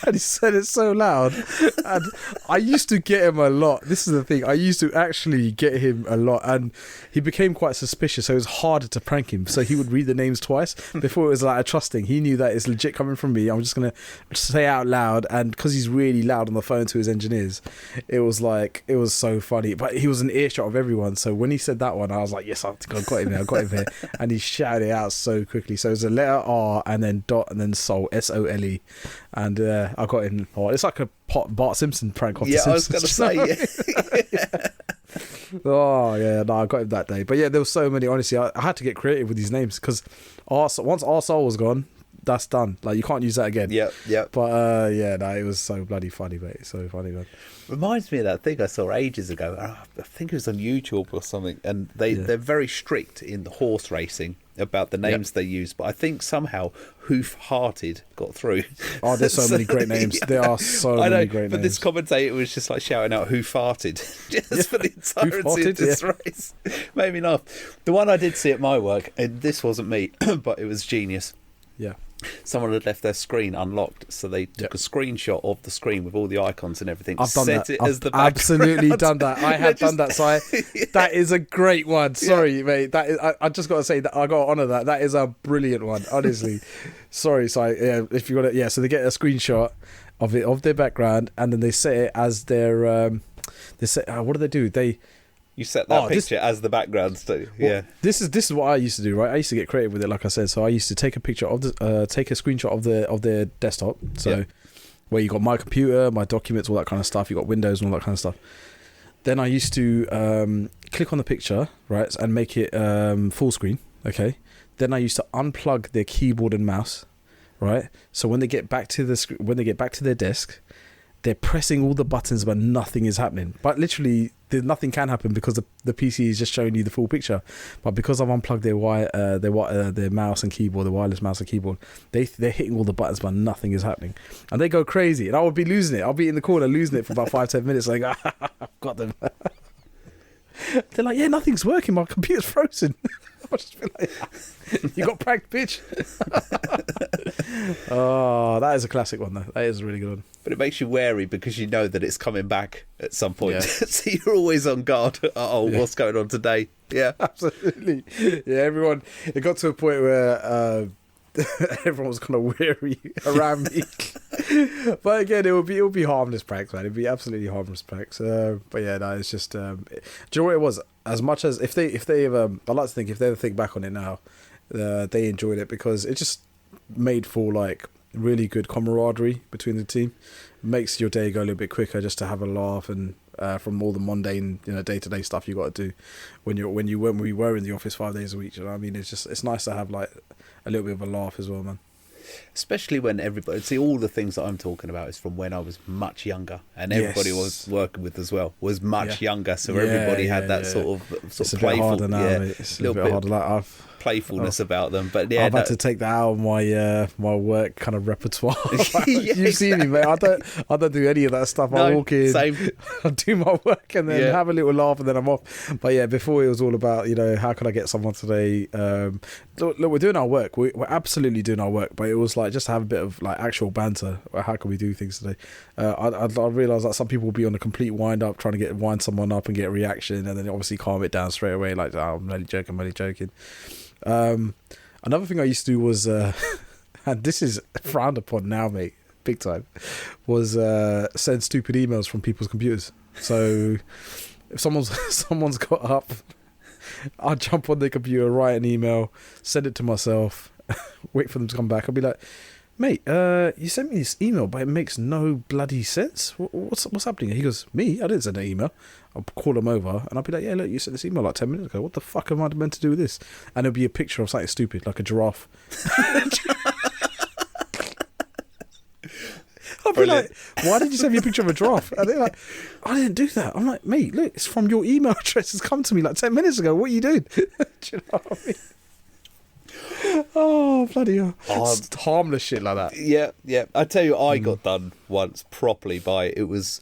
C: And he said it so loud. And I used to get him a lot. This is the thing. I used to actually get him a lot. And he became quite suspicious. So it was harder to prank him. So he would read the names twice. Before it was like a trusting. He knew that it's legit coming from me. I'm just going to say out loud. And because he's really loud on the phone to his engineers, it was so funny. But he was an earshot of everyone. So when he said that one, I was like, yes, I think I got him here. I got him here. And he shouted it out so quickly. So it was a letter R and then dot and then Sole, S-O-L-E. And I got him. Oh, it's like a Bart Simpson prank off The Simpsons.
D: I was going to say, yeah.
C: Oh, yeah, no, I got him that day. But yeah, there were so many. Honestly, I had to get creative with these names because once Arsehole was gone, that's done. Like, you can't use that again.
D: Yeah.
C: But it was so bloody funny, mate. So funny, man.
D: Reminds me of that thing I saw ages ago. I think it was on YouTube or something, and they're very strict in the horse racing about the names they use, but I think somehow Hoof-Hearted got through.
C: Oh, there's so many great names. There are so many great names.
D: But this commentator was just like shouting out Hoof-Hearted just for the entirety of this race. Made me laugh. The one I did see at my work, and this wasn't me, but it was genius.
C: Yeah.
D: Someone had left their screen unlocked, so they took a screenshot of the screen with all the icons and everything.
C: I've done that.
D: I've
C: absolutely done that. I have done that. So that is a great one. Sorry, mate. That is. I just got to say that I got to honour that. That is a brilliant one. Honestly. Sorry. So if you got it, so they get a screenshot of it, of their background, and then they set it as their. They set. What do they do?
D: You set that picture as the background too.
C: Well, this is what I used to do, right? I used to get creative with it, like I said. So I used to take a picture of take a screenshot of their desktop. So where you got my computer, my documents, all that kind of stuff. You got Windows and all that kind of stuff. Then I used to click on the picture, right, and make it full screen. Okay. Then I used to unplug their keyboard and mouse, right. So when they get back to their desk, they're pressing all the buttons, but nothing is happening. But literally, nothing can happen because the PC is just showing you the full picture. But because I've unplugged their mouse and keyboard, the wireless mouse and keyboard, they're hitting all the buttons, but nothing is happening. And they go crazy. And I would be losing it. I'll be in the corner losing it for about 5-10 minutes. Like, I've got them. They're like, yeah, nothing's working. My computer's frozen. I'll just be like, you got pranked, bitch. Oh, that is a classic one, though. That is a really good one.
D: But it makes you wary because you know that it's coming back at some point. Yeah. So you're always on guard. What's going on today? Yeah.
C: Absolutely. Yeah, everyone. It got to a point where everyone was kind of weary around me. But again, it would be harmless pranks, man. It'd be absolutely harmless pranks. But yeah, no, it's just. Do you know what it was? As much as if they I'd like to think if they ever think back on it now, they enjoyed it because it just made for like really good camaraderie between the team. Makes your day go a little bit quicker just to have a laugh and from all the mundane, day-to-day stuff you got to do when we were in the office 5 days a week. You know what I mean? It's nice to have like a little bit of a laugh as well, man.
D: Especially when everybody see all the things that I'm talking about is from when I was much younger, and everybody I was working with as well was much younger, so everybody had that sort of
C: it's a bit
D: playful,
C: harder now, mate. It's a little bit harder. Like
D: playfulness about them. But yeah,
C: I've had to take that out of my my work kind of repertoire.
D: Yeah,
C: You've seen me, mate. I don't do any of that stuff. I walk in,
D: same.
C: I do my work, and then have a little laugh, and then I'm off. But yeah, before it was all about, how can I get someone today? Look, we're doing our work. We're absolutely doing our work, but it was like just to have a bit of like actual banter. How can we do things today? I realised that some people will be on a complete wind up, trying to wind someone up and get a reaction, and then obviously calm it down straight away. Like, oh, I'm only joking. Another thing I used to do was, and this is frowned upon now, mate, big time, was send stupid emails from people's computers. So if someone's got up, I'd jump on their computer, write an email, send it to myself, wait for them to come back. I'd be like, mate, you sent me this email, but it makes no bloody sense. What's happening? He goes, me? I didn't send an email. I'll call him over, and I'll be like, yeah, look, you sent this email like 10 minutes ago. What the fuck am I meant to do with this? And it'll be a picture of something stupid, like a giraffe. I'll be like, why did you send me a picture of a giraffe? And they're like, I didn't do that. I'm like, mate, look, it's from your email address. It's come to me like 10 minutes ago. What are you doing? Do you know what I mean? Oh, bloody hell. Harmless shit like that.
D: Yeah. I tell you, I got done once properly it was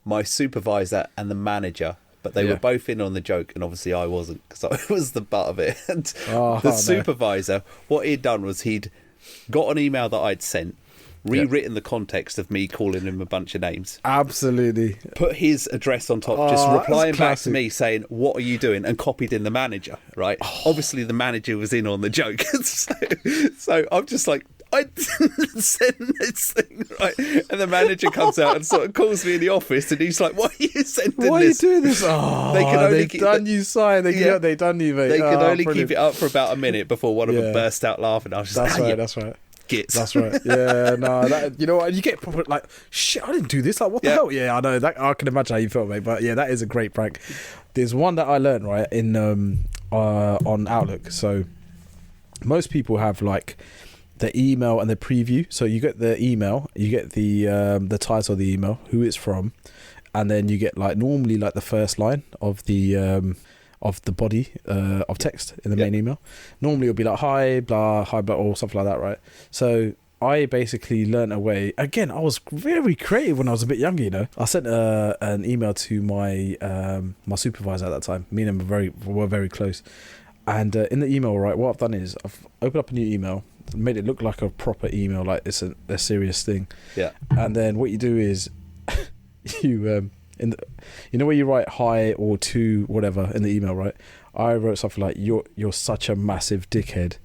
D: my supervisor and the manager, but they were both in on the joke, and obviously I wasn't, because I was the butt of it. And the supervisor, what he'd done was he'd got an email that I'd sent, rewritten the context of me calling him a bunch of names.
C: Absolutely.
D: Put his address on top, just replying back to me saying, what are you doing? And copied in the manager, right? Obviously the manager was in on the joke. so I'm just like, I didn't send this thing, right? And the manager comes out and sort of calls me in the office, and he's like, why are you sending this?
C: Why are you doing this? Oh, they've done you, Si. They've done you, mate.
D: They could only keep it up for about a minute before one of them burst out laughing. I was just
C: That's right.
D: Gits.
C: That's right. Yeah, no, you know what? You get proper like, shit, I didn't do this. Like, what the hell? Yeah, I know. I can imagine how you felt, mate. But yeah, that is a great prank. There's one that I learned, right, in on Outlook. So most people have like the email and the preview. So you get the email, you get the title of the email, who it's from, and then you get like normally like the first line of the body of text in the main email. Normally it'll be like hi blah, or something like that, right? So I basically learnt a way. Again, I was very creative when I was a bit younger, I sent an email to my my supervisor at that time. Me and him were very close. And in the email, right, what I've done is I've opened up a new email, made it look like a proper email, like it's a serious thing. Yeah. And then what you do is you where you write hi or to whatever in the email, right? I wrote something like you're such a massive dickhead,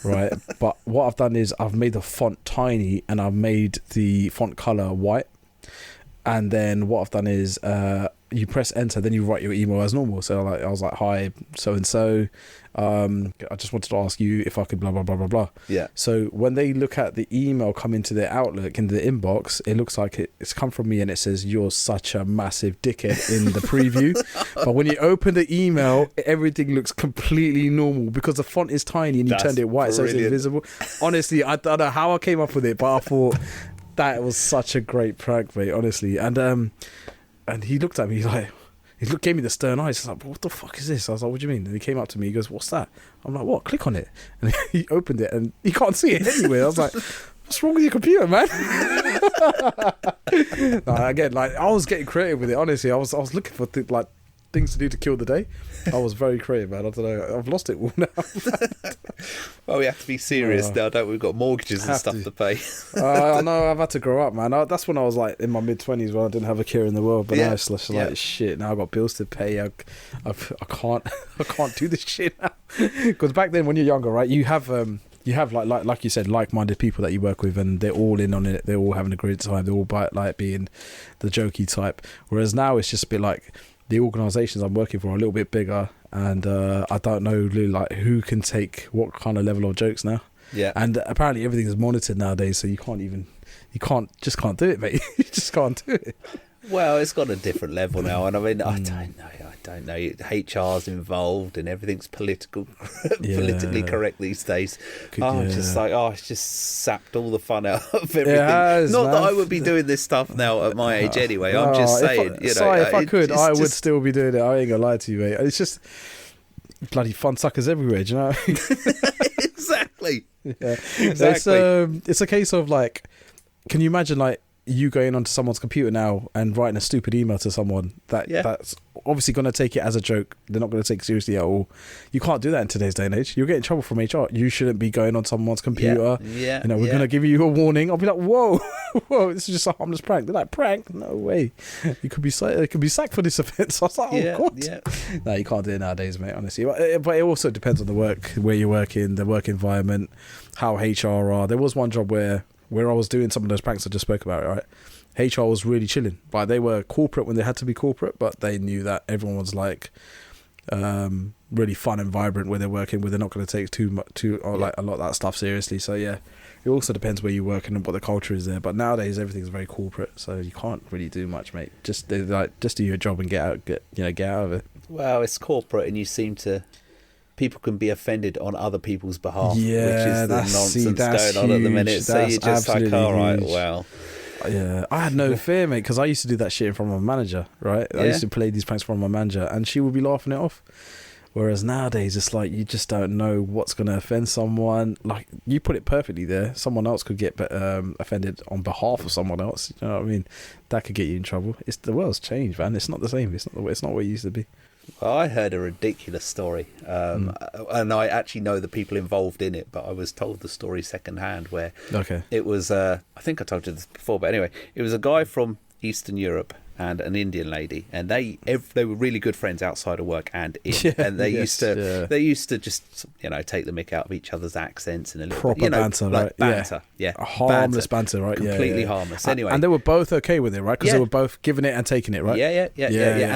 C: right? But what I've done is I've made the font tiny and I've made the font color white. And then what I've done is you press enter, then you write your email as normal. So I was like, hi, so and so. I just wanted to ask you if I could blah blah blah blah blah. Yeah. So when they look at the email come into their Outlook, into the inbox, it looks like it's come from me, and it says you're such a massive dickhead in the preview. But when you open the email, everything looks completely normal because the font is tiny and you turned it white, so it's invisible. Honestly, I don't know how I came up with it, but I thought that was such a great prank, mate. Honestly, and he looked at me like. He gave me the stern eyes. He's like, what the fuck is this? I was like, what do you mean? And he came up to me. He goes, what's that? I'm like, what? Click on it. And he opened it and he can't see it anywhere. I was like, what's wrong with your computer, man? Again, like I was getting creative with it. Honestly, I was looking for things to do to kill the day. I was very creative, man. I don't know. I've lost it all now.
D: Well, we have to be serious now, don't we? We've got mortgages and stuff to pay.
C: I know. I've had to grow up, man. That's when I was like in my mid-20s when I didn't have a care in the world. But now it's just like shit. Now I've got bills to pay. I can't do this shit now. Because back then, when you're younger, right, you have like you said, like-minded people that you work with, and they're all in on it. They're all having a great time. They're all like being the jokey type. Whereas now it's just a bit like the organisations I'm working for are a little bit bigger, and I don't know really like who can take what kind of level of jokes now. Yeah. And apparently everything is monitored nowadays, so you can't do it, mate. You just can't do it.
D: Well, it's got a different level now, and I mean, I don't know. HR's involved, and everything's politically correct these days. It's just sapped all the fun out of everything. Not that I would be doing this stuff now at my age anyway. I'm just saying,
C: if I could, I would still be doing it. I ain't gonna lie to you, mate. It's just bloody fun suckers everywhere. Do you know?
D: Exactly.
C: Yeah. Exactly. It's a case of like, can you imagine like you going onto someone's computer now and writing a stupid email to someone that's obviously going to take it as a joke. They're not going to take it seriously at all. You can't do that in today's day and age. You'll get in trouble from HR. You shouldn't be going on someone's computer. We're going to give you a warning. I'll be like, whoa, this is just a harmless prank. They're like, prank? No way. You could be sacked for this offence. I was like, what? Yeah. No, you can't do it nowadays, mate, honestly. But it also depends on the work, where you're working, the work environment, how HR are. There was one job where I was doing some of those pranks I just spoke about, right? HR was really chilling. Like, they were corporate when they had to be corporate, but they knew that everyone was like really fun and vibrant where they're working, where they're not going to take like a lot of that stuff seriously. So yeah, it also depends where you work and what the culture is there. But nowadays everything's very corporate, so you can't really do much, mate. Just do your job and get out of it.
D: Well, it's corporate, and you seem to. People can be offended on other people's behalf, which is the nonsense going on at the minute. So you're just like, all right, well.
C: Yeah, I had no fear, mate, because I used to do that shit in front of my manager, right? I used to play these pranks in front of my manager, and she would be laughing it off. Whereas nowadays, it's like you just don't know what's going to offend someone. Like, you put it perfectly there. Someone else could get offended on behalf of someone else. You know what I mean? That could get you in trouble. The world's changed, man. It's not the same. It's not what it used to be.
D: Well, I heard a ridiculous story, and I actually know the people involved in it, but I was told the story secondhand where it was, I think I told you this before, but anyway, it was a guy from Eastern Europe and an Indian lady, and they were really good friends outside of work and in, and they used to just take the mick out of each other's accents and a little
C: proper
D: bit,
C: banter,
D: like
C: right?
D: banter,
C: a harmless banter, right?
D: Completely harmless. Anyway,
C: and they were both okay with it, right? Because they were both giving it and taking it, right?
D: Yeah.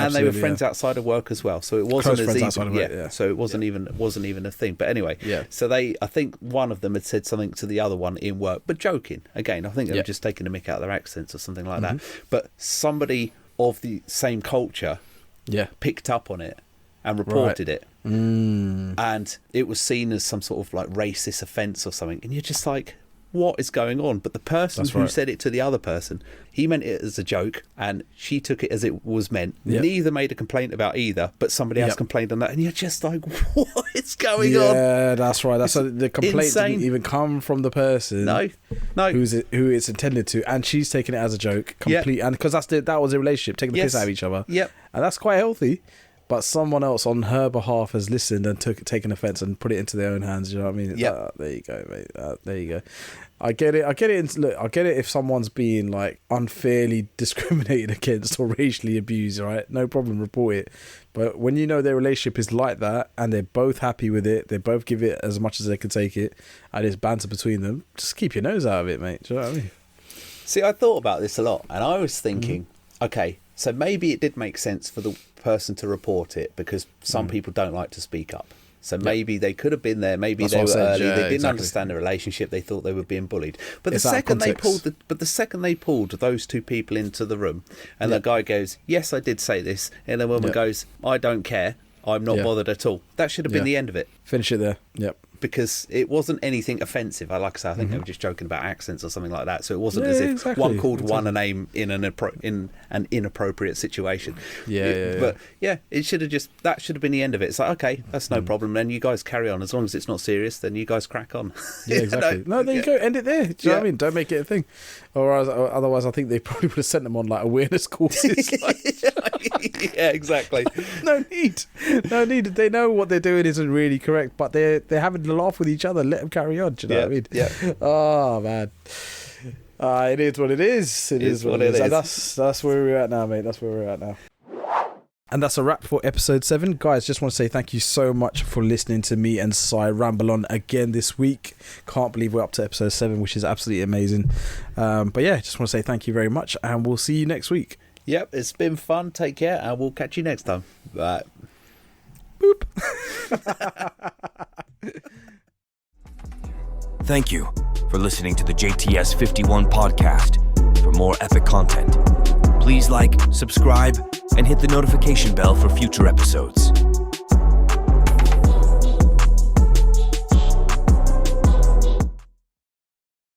D: And they were friends outside of work as well, so it wasn't
C: close friends outside of work,
D: so it wasn't even a thing. But anyway, so I think one of them had said something to the other one in work, but joking. Again, I think they were just taking the mick out of their accents or something like that. But somebody of the same culture picked up on it and reported it, and it was seen as some sort of like racist offence or something, and you're just like, what is going on? But the person who said it to the other person, he meant it as a joke, and she took it as it was meant. Neither made a complaint about either, but somebody else complained on that, and you're just like, what is going on?
C: Yeah, that's right. That's the complaint didn't even come from the person.
D: No.
C: Who it's intended to, and she's taking it as a joke, complete, and because that was a relationship, taking the piss out of each other. Yep, and that's quite healthy. But someone else on her behalf has listened and taken offence and put it into their own hands. You know what I mean?
D: Yeah.
C: There you go, mate. There you go. I get it. Look, I get it if someone's being like unfairly discriminated against or racially abused. Right? No problem. Report it. But when you know their relationship is like that and they're both happy with it, they both give it as much as they can take it, and there's banter between them, just keep your nose out of it, mate. Do you know what I mean?
D: See, I thought about this a lot, and I was thinking, okay, so maybe it did make sense for the person to report it because some people don't like to speak up. So maybe they could have been there. Maybe they were early. They didn't understand the relationship. They thought they were being bullied. But the second they pulled those two people into the room, and the guy goes, "Yes, I did say this," and the woman goes, "I don't care. I'm not bothered at all." That should have been the end of it.
C: Finish it there. Yep.
D: Because it wasn't anything offensive. I think they were just joking about accents or something like that. So it wasn't as if one called one a name in an inappropriate situation. But it should have been the end of it. It's like, okay, that's no problem. Then you guys carry on. As long as it's not serious, then you guys crack on.
C: Yeah, exactly. No, there you go. End it there. Do you know what I mean? Don't make it a thing. Or otherwise, I think they probably would have sent them on like awareness courses.
D: Yeah, exactly.
C: No need. They know what they're doing isn't really correct, but they're having a laugh with each other. Let them carry on. Do you know what I mean?
D: Yeah.
C: Oh man. It is what it is. It is what it is. And that's where we're at now, mate. That's where we're at now. And that's a wrap for episode 7. Guys, just want to say thank you so much for listening to me and Sai ramble on again this week. Can't believe we're up to episode 7, which is absolutely amazing. But yeah, just want to say thank you very much, and we'll see you next week.
D: Yep, it's been fun. Take care, and we'll catch you next time. Bye.
C: Boop.
B: Thank you for listening to the JTS 51 podcast. For more epic content, Please like, subscribe, and hit the notification bell for future episodes.